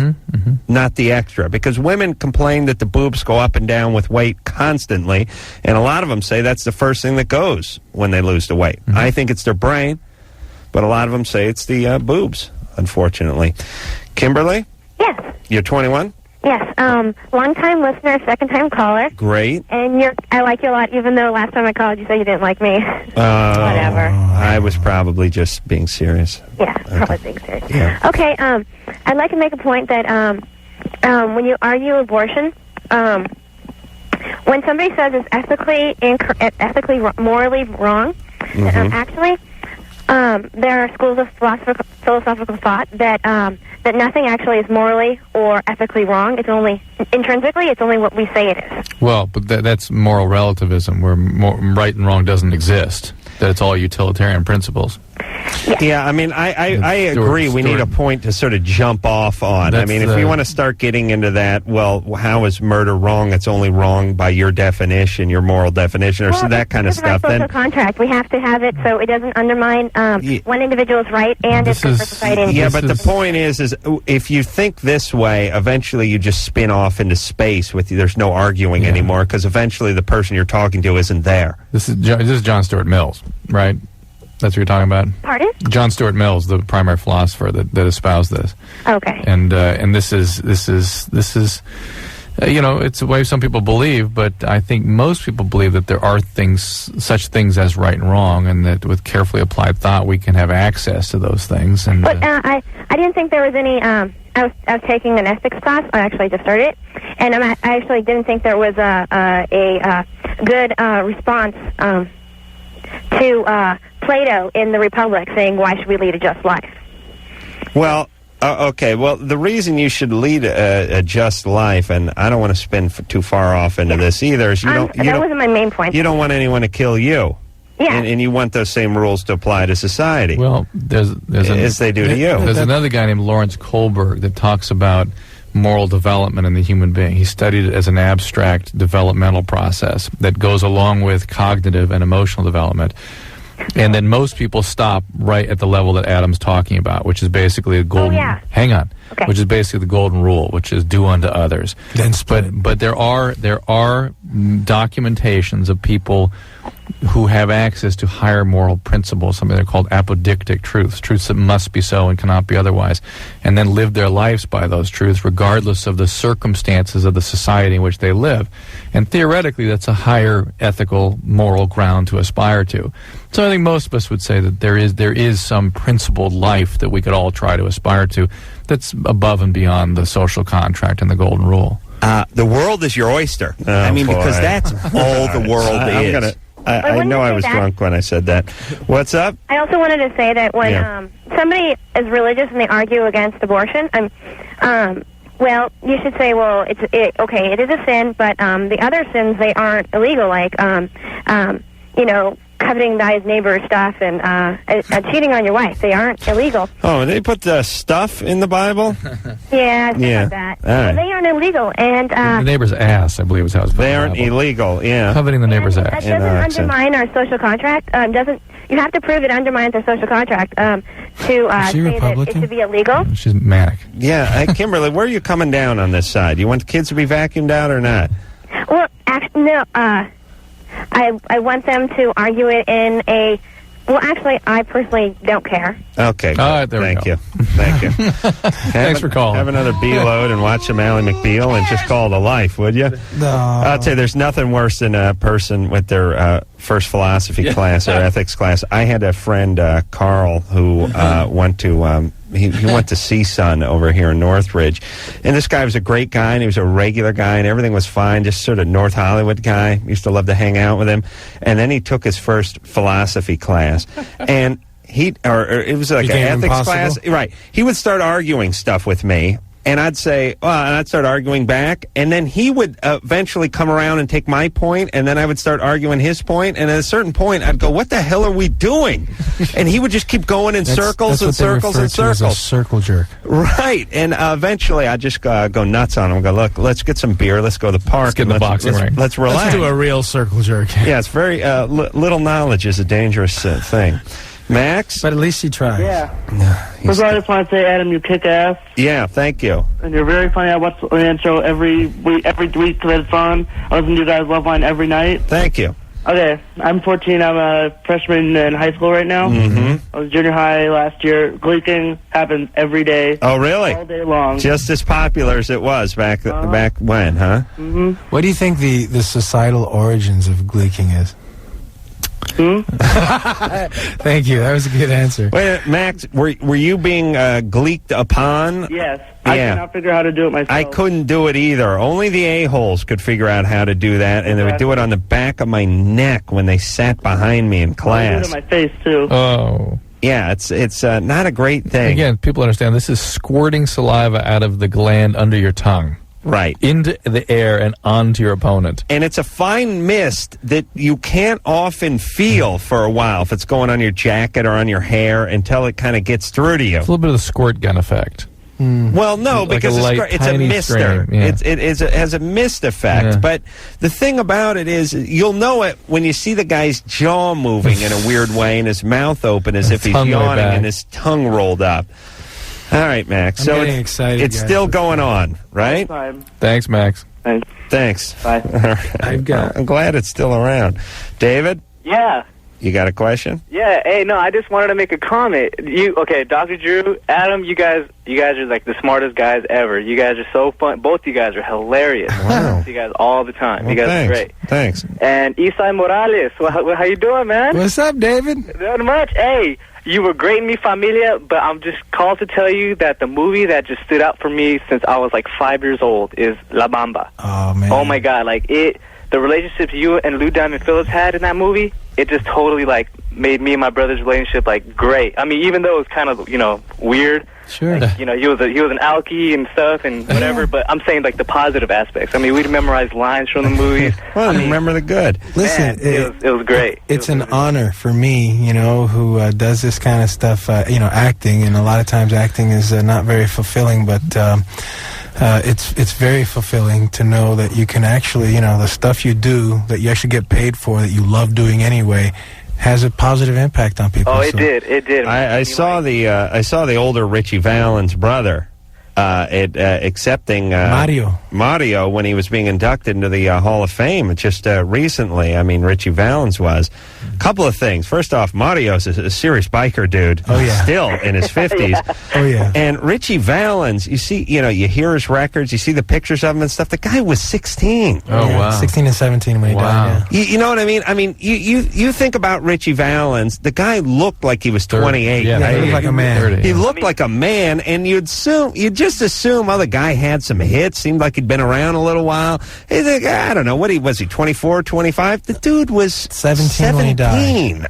not the extra. Because women complain that the boobs go up and down with weight constantly, and a lot of them say that's the first thing that goes when they lose the weight. I think it's their brain, but a lot of them say it's the boobs, unfortunately. Kimberly? Yes. You're 21? Yes. Long-time listener, second-time caller. Great. And I like you a lot, even though last time I called you said you didn't like me. Whatever. I was probably just being serious. Yeah, probably being serious. Yeah. Okay, I'd like to make a point that when you argue abortion, when somebody says it's ethically, morally wrong, actually, there are schools of philosophical thought that nothing actually is morally or ethically wrong. It's only intrinsically. It's only what we say it is. Well, but that's moral relativism, where right and wrong doesn't exist. That it's all utilitarian principles. Yeah, I mean, I agree. We need a point to sort of jump off on. I mean, if we want to start getting into that, well, how is murder wrong? It's only wrong by your definition, your moral definition, or that kind of stuff. Then contract, we have to have it so it doesn't undermine one individual's right and it's good for society. Yeah, but the point is if you think this way, eventually you just spin off into space with you. There's no arguing anymore because eventually the person you're talking to isn't there. This is John Stuart Mills, right? That's what you're talking about? Pardon? John Stuart Mills, the primary philosopher that espoused this. Okay. And this is It's the way some people believe, but I think most people believe that there are such things as right and wrong, and that with carefully applied thought, we can have access to those things. And But I didn't think there was any. I was taking an ethics class. I actually just started it, and I actually didn't think there was a good response to Plato in the Republic saying, "Why should we lead a just life?" Well. Okay, well, the reason you should lead a just life, and I don't want to spin too far off into this either, is that wasn't my main point. You don't want anyone to kill you. Yeah. And you want those same rules to apply to society. Well, as they do to you. There's another guy named Lawrence Kohlberg that talks about moral development in the human being. He studied it as an abstract developmental process that goes along with cognitive and emotional development. And then most people stop right at the level that Adam's talking about, which is basically a golden. Hang on. Okay. Which is basically the golden rule, which is do unto others. But there are documentations of people who have access to higher moral principles, something they're called apodictic truths that must be so and cannot be otherwise, and then live their lives by those truths regardless of the circumstances of the society in which they live. And theoretically, that's a higher ethical, moral ground to aspire to. So I think most of us would say that there is some principled life that we could all try to aspire to that's above and beyond the social contract and the golden rule. The world is your oyster. Because that's all the world is. I know I was drunk when I said that. What's up? I also wanted to say that when somebody is religious and they argue against abortion, well, you should say, well, okay, it is a sin, but the other sins, they aren't illegal, like, coveting thy neighbor's stuff and cheating on your wife. They aren't illegal. Oh, they put the stuff in the Bible? Yeah, like that. Right. They aren't illegal. And the neighbor's ass, I believe is how it's put. They aren't illegal, yeah. Coveting the neighbor's ass. That doesn't undermine our social contract. You have to prove it undermines our social contract to say that it should be illegal. She's manic. Yeah, Kimberly, where are you coming down on this side? You want the kids to be vacuumed out or not? Well, actually, no. I want them to argue it in a... Well, actually, I personally don't care. Okay. All right, there Thank we you. go. Thank you. Thanks for calling. Have another B-load and watch some Ally McBeal and just call it a life, would you? No. I'd say there's nothing worse than a person with their first philosophy class or ethics class. I had a friend, Carl, who went to... He went to CSUN over here in Northridge. And this guy was a great guy, and he was a regular guy, and everything was fine, just sort of North Hollywood guy. Used to love to hang out with him. And then he took his first philosophy class. And it was like an ethics class. Right. He would start arguing stuff with me. And I'd say, and I'd start arguing back, and then he would eventually come around and take my point, and then I would start arguing his point, and at a certain point, I'd go, what the hell are we doing? And he would just keep going in circles and circles and circles. As a circle jerk. Right, and eventually I'd just go nuts on him and go, look, let's get some beer, let's go to the park. Let's get in the boxing ring. Let's relax. Let's do a real circle jerk. Yeah, it's very, little knowledge is a dangerous thing. Max? But at least he tried. Yeah. First of all, I just want to say, Adam, you kick ass. Yeah, thank you. And you're very funny. I watch the Land Show every week because it's fun. I listen to you guys' Loveline every night. Thank you. Okay, I'm 14. I'm a freshman in high school right now. Mm-hmm. I was junior high last year. Gleeking happens every day. Oh, really? All day long. Just as popular as it was back when, huh? Mm-hmm. What do you think the societal origins of Gleeking is? Thank you. That was a good answer. Wait a minute, Max, were you being gleeked upon? Yes. I cannot figure out how to do it myself. I couldn't do it either. Only the a-holes could figure out how to do that, and they would do it on the back of my neck when they sat behind me in class. I do it on my face, too. Oh. Yeah, it's not a great thing. Again, people understand this is squirting saliva out of the gland under your tongue. Right. Into the air and onto your opponent. And it's a fine mist that you can't often feel for a while if it's going on your jacket or on your hair until it kind of gets through to you. It's a little bit of the squirt gun effect. Well, no, like because it's a mister. Stream, yeah. It has a mist effect. Yeah. But the thing about it is, you'll know it when you see the guy's jaw moving in a weird way and his mouth open as if he's yawning and his tongue rolled up. All right, Max. I'm so getting excited, it's guys. still going on, right? Thanks, Max. Thanks. Bye. All right. I'm glad it's still around. David? Yeah. You got a question? Yeah, hey, no, I just wanted to make a comment. Okay, Dr. Drew, Adam, you guys are like the smartest guys ever. You guys are so fun. Both you guys are hilarious. Wow. I see you guys all the time. Well, you guys thanks. are great. Thanks. And Esai Morales, how you doing, man? What's up, David? Not much. Hey, you were great in Mi Familia, but I'm just called to tell you that the movie that just stood out for me since I was like 5 years old is La Bamba. Oh, man. Oh, my God. Like, the relationships you and Lou Diamond Phillips had in that movie, it just totally, like, made me and my brother's relationship, like, great. I mean, even though it was kind of, weird. Sure. Like, he was an alkie and stuff and whatever, but I'm saying, like, the positive aspects. I mean, we'd memorize lines from the movies. Well, remember the good. Listen, man, it was great. It's an honor for me, who does this kind of stuff, acting, and a lot of times acting is not very fulfilling, but it's very fulfilling to know that you can actually, the stuff you do that you actually get paid for, that you love doing anyway, has a positive impact on people. Oh, it did. I saw the older Richie Valens' brother accepting Mario when he was being inducted into the Hall of Fame just recently. I mean, Richie Valens was. A couple of things. First off, Mario's a serious biker dude. Oh, yeah. Still in his 50s. Yeah. Oh, yeah. And Richie Valens, you see, you hear his records, you see the pictures of him and stuff. The guy was 16. Oh, wow. 16 and 17 when he died, yeah. You know what I mean? I mean, you think about Richie Valens, the guy looked like he was 28. Yeah, right? he looked like a man. 30, He looked like a man, and you'd just assume, the guy had some hits, seemed like he'd been around a little while. I don't know, what was he, 24, 25? The dude was 17 when he died.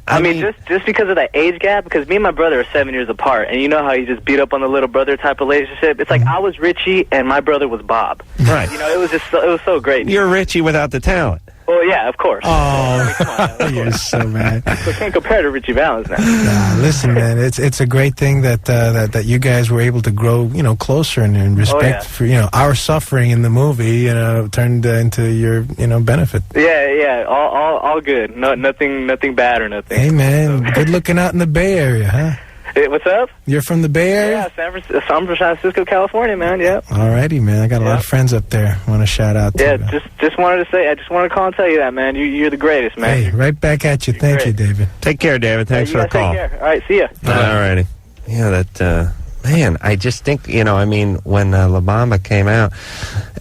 I mean, just because of that age gap, because me and my brother are 7 years apart, and you know how you just beat up on the little brother type relationship? It's like I was Richie, and my brother was Bob. Right. It was so great. You're Richie without the talent. Well, yeah, of course. Oh, you're so mad. So can't compare to Richie Valens now. Nah, listen, man, it's a great thing that you guys were able to grow, closer and respect for, our suffering in the movie, turned into your, benefit. Yeah, all good. No, nothing bad or nothing. Hey, man, good looking out in the Bay Area, huh? Hey, what's up? You're from the Bay Area? Yeah, I'm from San Francisco, California, man. Yeah. Alrighty, man. I got a lot of friends up there. Want to shout out to you. Just wanted to say, I just wanted to call and tell you that, man. You're the greatest, man. Hey, right back at you. Thank you, David. Take care, David. Thanks for the call. Take care. All right, see ya. Alrighty. Yeah, that man. I just think when La Bamba came out,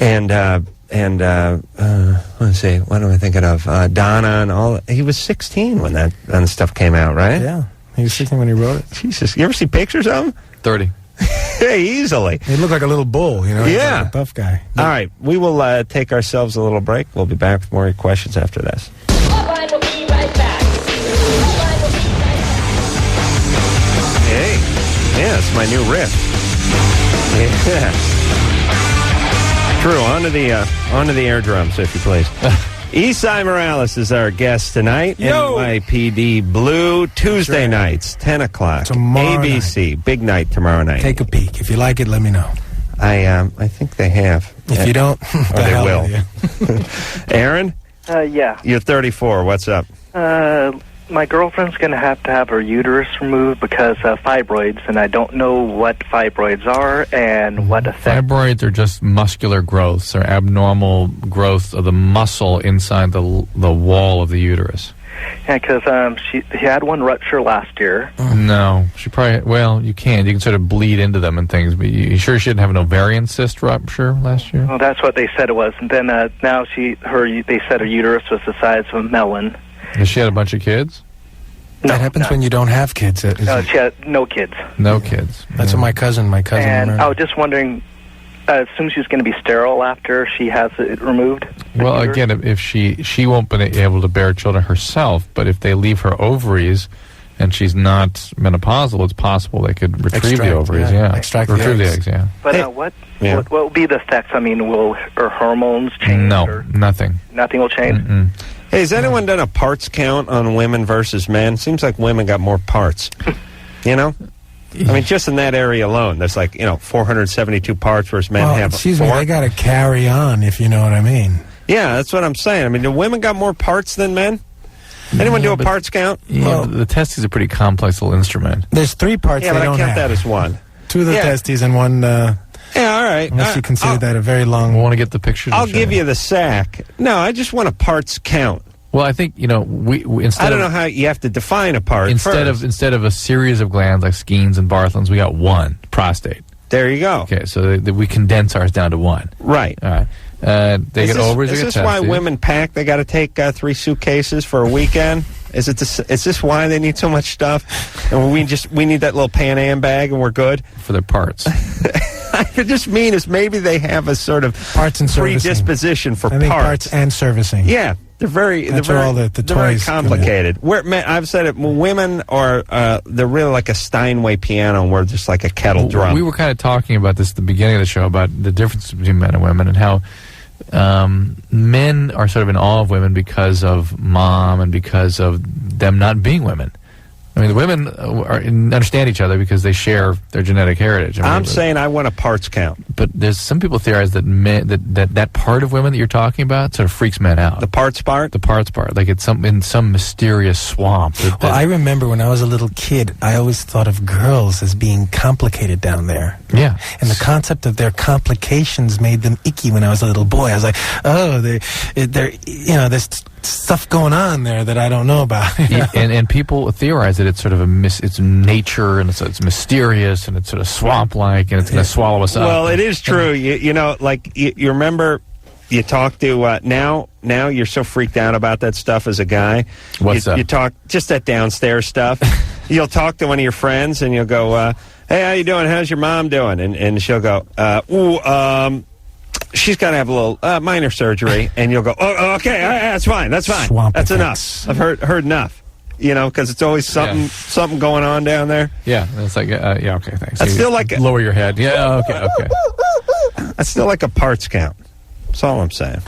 and let's see, what am I thinking of? Donna and all. He was 16 when that stuff came out, right? Yeah. He was 16 when he wrote it. Jesus, you ever see pictures of him? 30. Hey, easily. He looked like a little bull, Yeah. He's like a buff guy. All right, we will take ourselves a little break. We'll be back with more questions after this. Loveline will be right back. Hey, yeah, it's my new riff. Yeah. Drew, onto the air drums, if you please. Esai Morales is our guest tonight. Yo! NYPD Blue, Tuesday nights, 10 o'clock. Tomorrow ABC, big night tomorrow night. Take a peek. If you like it, let me know. I think they have. If you don't, or they will. Aaron? Yeah. You're 34. What's up? My girlfriend's going to have her uterus removed because of fibroids, and I don't know what fibroids are and what affect. Fibroids are just muscular growths, or abnormal growth of the muscle inside the wall of the uterus. Yeah, because he had one rupture last year. No, she probably. Well, you can sort of bleed into them and things. But you sure she didn't have an ovarian cyst rupture last year? Well, that's what they said it was, and then now they said her uterus was the size of a melon. Has she had a bunch of kids? That happens when you don't have kids. No, she had no kids. No kids. That's what my cousin. And I was just wondering, I assume she's going to be sterile after she has it removed. Well, again, if she won't be able to bear children herself, but if they leave her ovaries and she's not menopausal, it's possible they could retrieve the ovaries. Yeah, retrieve the eggs. Yeah. But what will be the effects? I mean, will her hormones change? No, nothing. Nothing will change. Hey, has anyone done a parts count on women versus men? Seems like women got more parts. I mean, just in that area alone, there's 472 parts versus men have. Excuse me, they got to carry on, if you know what I mean. Yeah, that's what I'm saying. I mean, do women got more parts than men? Anyone do a parts count? Yeah, the testes are a pretty complex little instrument. There's 3 parts they don't don't count have. that as one. 2 of the testes and 1... yeah, all right. Unless you consider that a very long... Want to get the picture? I'll give you the sack. No, I just want a parts count. Well, I think, we instead I don't know how you have to define a part instead first. of a series of glands like Skene's and Bartholin's, we got one, prostate. There you go. Okay, so we condense ours down to one. Right. All right. They get ovaries. Is they this get why testes. women pack? They got to take 3 suitcases for a weekend. Is this why they need so much stuff? And we need that little Pan Am bag and we're good for their parts. I just mean is maybe they have a sort of parts and servicing. predisposition for I think parts. parts and servicing. Yeah. They're very toys complicated. I've said it. Women are they're really like a Steinway piano, and we're just like a kettle drum. We were kind of talking about this at the beginning of the show about the difference between men and women and how men are sort of in awe of women because of mom and because of them not being women. I mean, the women understand each other because they share their genetic heritage. I'm saying I want a parts count. But there's some people theorize that that part of women that you're talking about sort of freaks men out. The parts part? The parts part. Like it's in some mysterious swamp. Well, I remember when I was a little kid, I always thought of girls as being complicated down there. Yeah. And the concept of their complications made them icky when I was a little boy. I was like, oh, they're there's stuff going on there that I don't know about. And people theorize that it's sort of it's nature and it's mysterious and it's sort of swamp-like and it's going to swallow us up. Well, it is true. You remember you talk to now you're so freaked out about that stuff as a guy. What's up? You talk just that downstairs stuff. You'll talk to one of your friends and you'll go, hey, how you doing? How's your mom doing? And she'll go, she's got to have a little minor surgery. And you'll go, oh, okay, that's fine. That's fine. Swamp that's effects. enough. I've heard enough. Because it's always something going on down there. Yeah, it's like, okay, thanks. That's still like lower your head. Yeah, okay. That's still like a parts count. That's all I'm saying.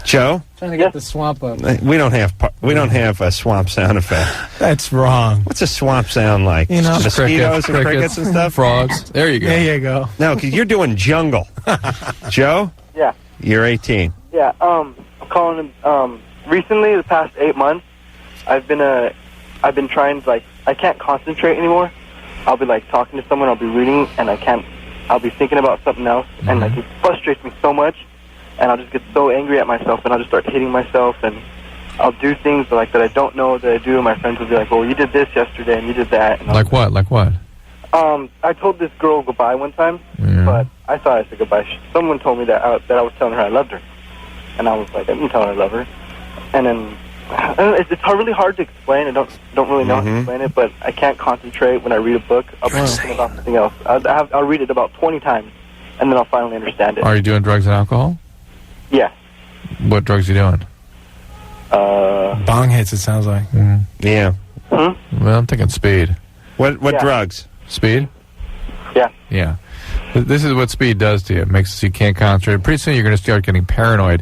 Joe? Trying to get the swamp up. We don't have a swamp sound effect. That's wrong. What's a swamp sound like? Mosquitoes and crickets and stuff? Frogs. There you go. There you go. No, because you're doing jungle. Joe? Yeah. You're 18. Yeah. I'm calling recently, the past 8 months, I've been trying to, I can't concentrate anymore. I'll be talking to someone, I'll be reading, and I'll be thinking about something else, and it frustrates me so much, and I'll just get so angry at myself, and I'll just start hitting myself, and I'll do things that I don't know that I do, and my friends will be like, well, you did this yesterday, and you did that. And Like what? I told this girl goodbye one time, but I thought I said goodbye. Someone told me that I was telling her I loved her, and I was like, I didn't tell her I love her, and then it's really hard to explain. I don't really know how to explain it, but I can't concentrate when I read a book. I'll be thinking about something else. I'll read it about 20 times, and then I'll finally understand it. Are you doing drugs and alcohol? Yeah. What drugs are you doing? Bong hits, it sounds like. Yeah. Well, I'm thinking speed. What drugs? Speed? Yeah. Yeah. This is what speed does to you. It makes it so you can't concentrate. Pretty soon you're going to start getting paranoid.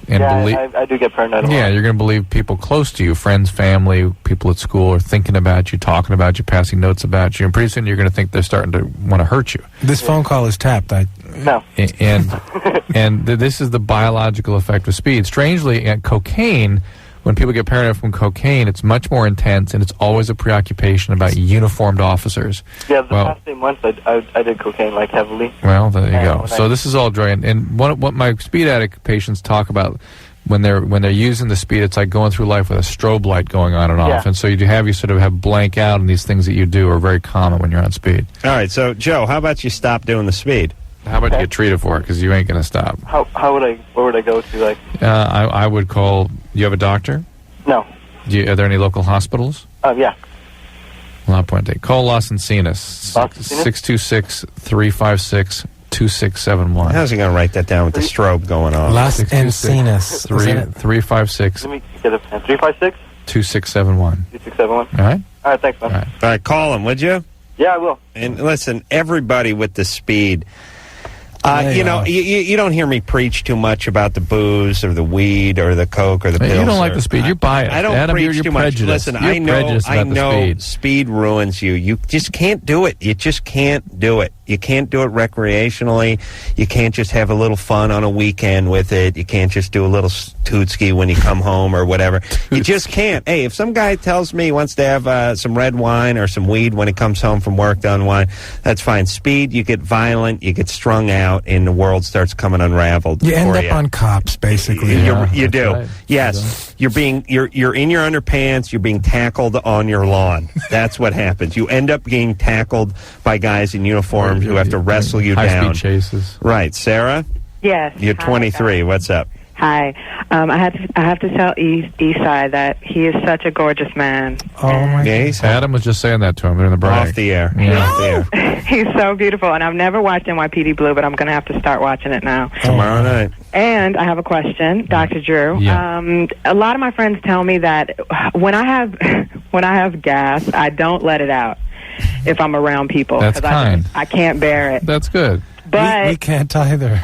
And I do get paranoid a lot. Yeah, you're going to believe people close to you, friends, family, people at school are thinking about you, talking about you, passing notes about you, and pretty soon you're going to think they're starting to want to hurt you. This phone call is tapped. No. And this is the biological effect of speed. Strangely, cocaine, when people get paranoid from cocaine, it's much more intense, and it's always a preoccupation about uniformed officers. Yeah, the past 8 months I did cocaine heavily. Well, there you go. So this is all drug, and what my speed addict patients talk about when they're using the speed, it's like going through life with a strobe light going on and off, and so you sort of have blank out, and these things that you do are very common when you're on speed. All right, so Joe, how about you stop doing the speed? How about you get treated for it, because you ain't going to stop. Where would I go to? I would call. You have a doctor? No. Are there any local hospitals? Yeah. La Puente. Call Las Encinas. 626-356-2671. How's he going to write that down with the strobe going on? Las Encinas. 356. Let me get a pen. 356? 2671. 2671. All right? All right, thanks, man. All right, call him, would you? Yeah, I will. And listen, everybody with the speed, you don't hear me preach too much about the booze or the weed or the coke or the pills. You don't like the speed. You're biased. I don't Adam, preach you're too much. prejudiced. Listen, You're I know speed ruins you. You just can't do it. You just can't do it. You can't do it recreationally. You can't just have a little fun on a weekend with it. You can't just do a little Tootski when you come home or whatever. You just can't. Hey, if some guy tells me he wants to have some red wine or some weed when he comes home from work to unwind, that's fine. Speed, you get violent, you get strung out, and the world starts coming unraveled. You end up on cops, basically. You do. right. Yes. You're in your underpants, you're being tackled on your lawn. That's what happens. You end up getting tackled by guys in uniforms who have to wrestle you down. High-speed chases. Right. Sarah? Yes. You're 23. What's up? Hi. I have to tell Esai that he is such a gorgeous man. Oh, my God. Adam was just saying that to him during the break. Off the air. Yeah. Off the air. He's so beautiful, and I've never watched NYPD Blue, but I'm going to have to start watching it now. Tomorrow night. And I have a question, Dr. Drew. Yeah. A lot of my friends tell me that when I have gas, I don't let it out if I'm around people. That's 'cause kind. I can't bear it. That's good. But we can't either.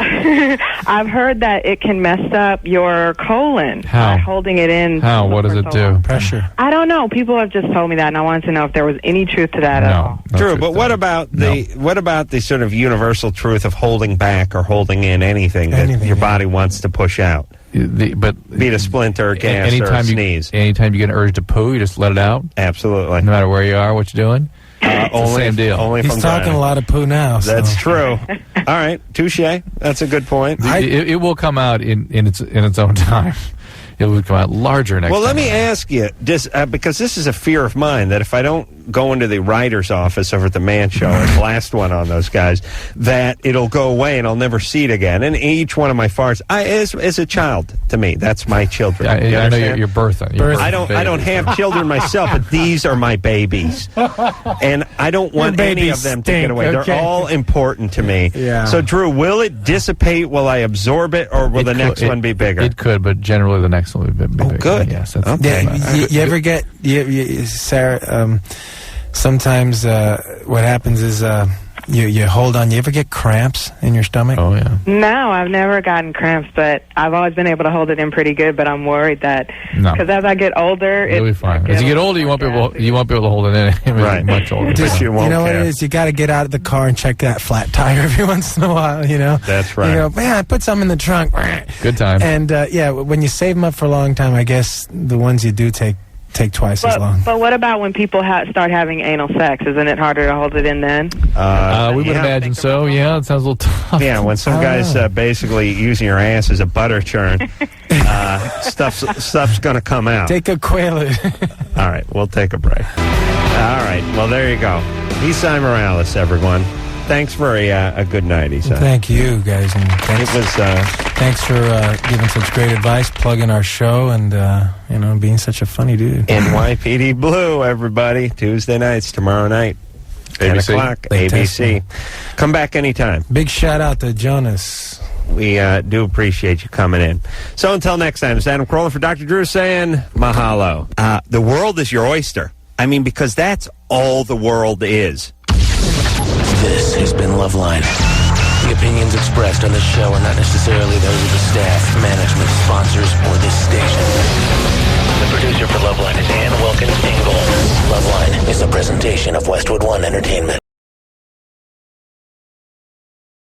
I've heard that it can mess up your colon How? by holding it in. How? What does it do? Pressure. I don't know. People have just told me that, and I wanted to know if there was any truth to that at all. True, but what about the sort of universal truth of holding back or holding in anything that your body wants to push out? But be it a splinter, gas, or a sneeze. Anytime you get an urge to poo, you just let it out? Absolutely. No matter where you are, what you're doing? Only, same deal. Only He's from talking driving. a lot of poo now. That's true. All right, touche. That's a good point. It will come out in its own time. It will come out larger next time. Well, let me ask you, because this is a fear of mine, that if I don't go into the writer's office over at the Man Show and blast one on those guys, that it'll go away and I'll never see it again. And each one of my farts, as a child, to me, that's my children. I know you're birthing. I don't have children myself, but these are my babies. And I don't want any of them to get away. Okay. They're all important to me. Yeah. So, Drew, will it dissipate? Will I absorb it? Or will the next one be bigger? It could, but generally the next one will be bigger. Good. Yes, that's Okay. You ever get, Sarah, sometimes what happens is you hold on. You ever get cramps in your stomach? Oh, yeah. No, I've never gotten cramps, but I've always been able to hold it in pretty good. But I'm worried that because as I get older, you'll be fine. As you get older, you won't be able to hold it in. Right. Much older. Just, you won't know what care. it is? You got to get out of the car and check that flat tire every once in a while, That's right. You go, man, I put some in the trunk. Good time. And, when you save them up for a long time, I guess the ones you do take twice as long. But what about when people start having anal sex? Isn't it harder to hold it in then? We would imagine so. Yeah, it sounds a little tough. Yeah, when some guy's basically using your ass as a butter churn, stuff's going to come out. Take a Quaalude. All right, we'll take a break. All right, well, there you go. Esai Morales, everyone. Thanks for a good night, Esai. Thank you, guys. And thanks for giving such great advice, plugging our show, and being such a funny dude. NYPD Blue, everybody. Tuesday nights, tomorrow night. 10 o'clock, ABC. Come back anytime. Big shout out to Jonas. We do appreciate you coming in. So until next time, it's Adam Carolla for Dr. Drew saying mahalo. The world is your oyster. I mean, because that's all the world is. This has been Loveline. The opinions expressed on this show are not necessarily those of the staff, management, sponsors, or this station.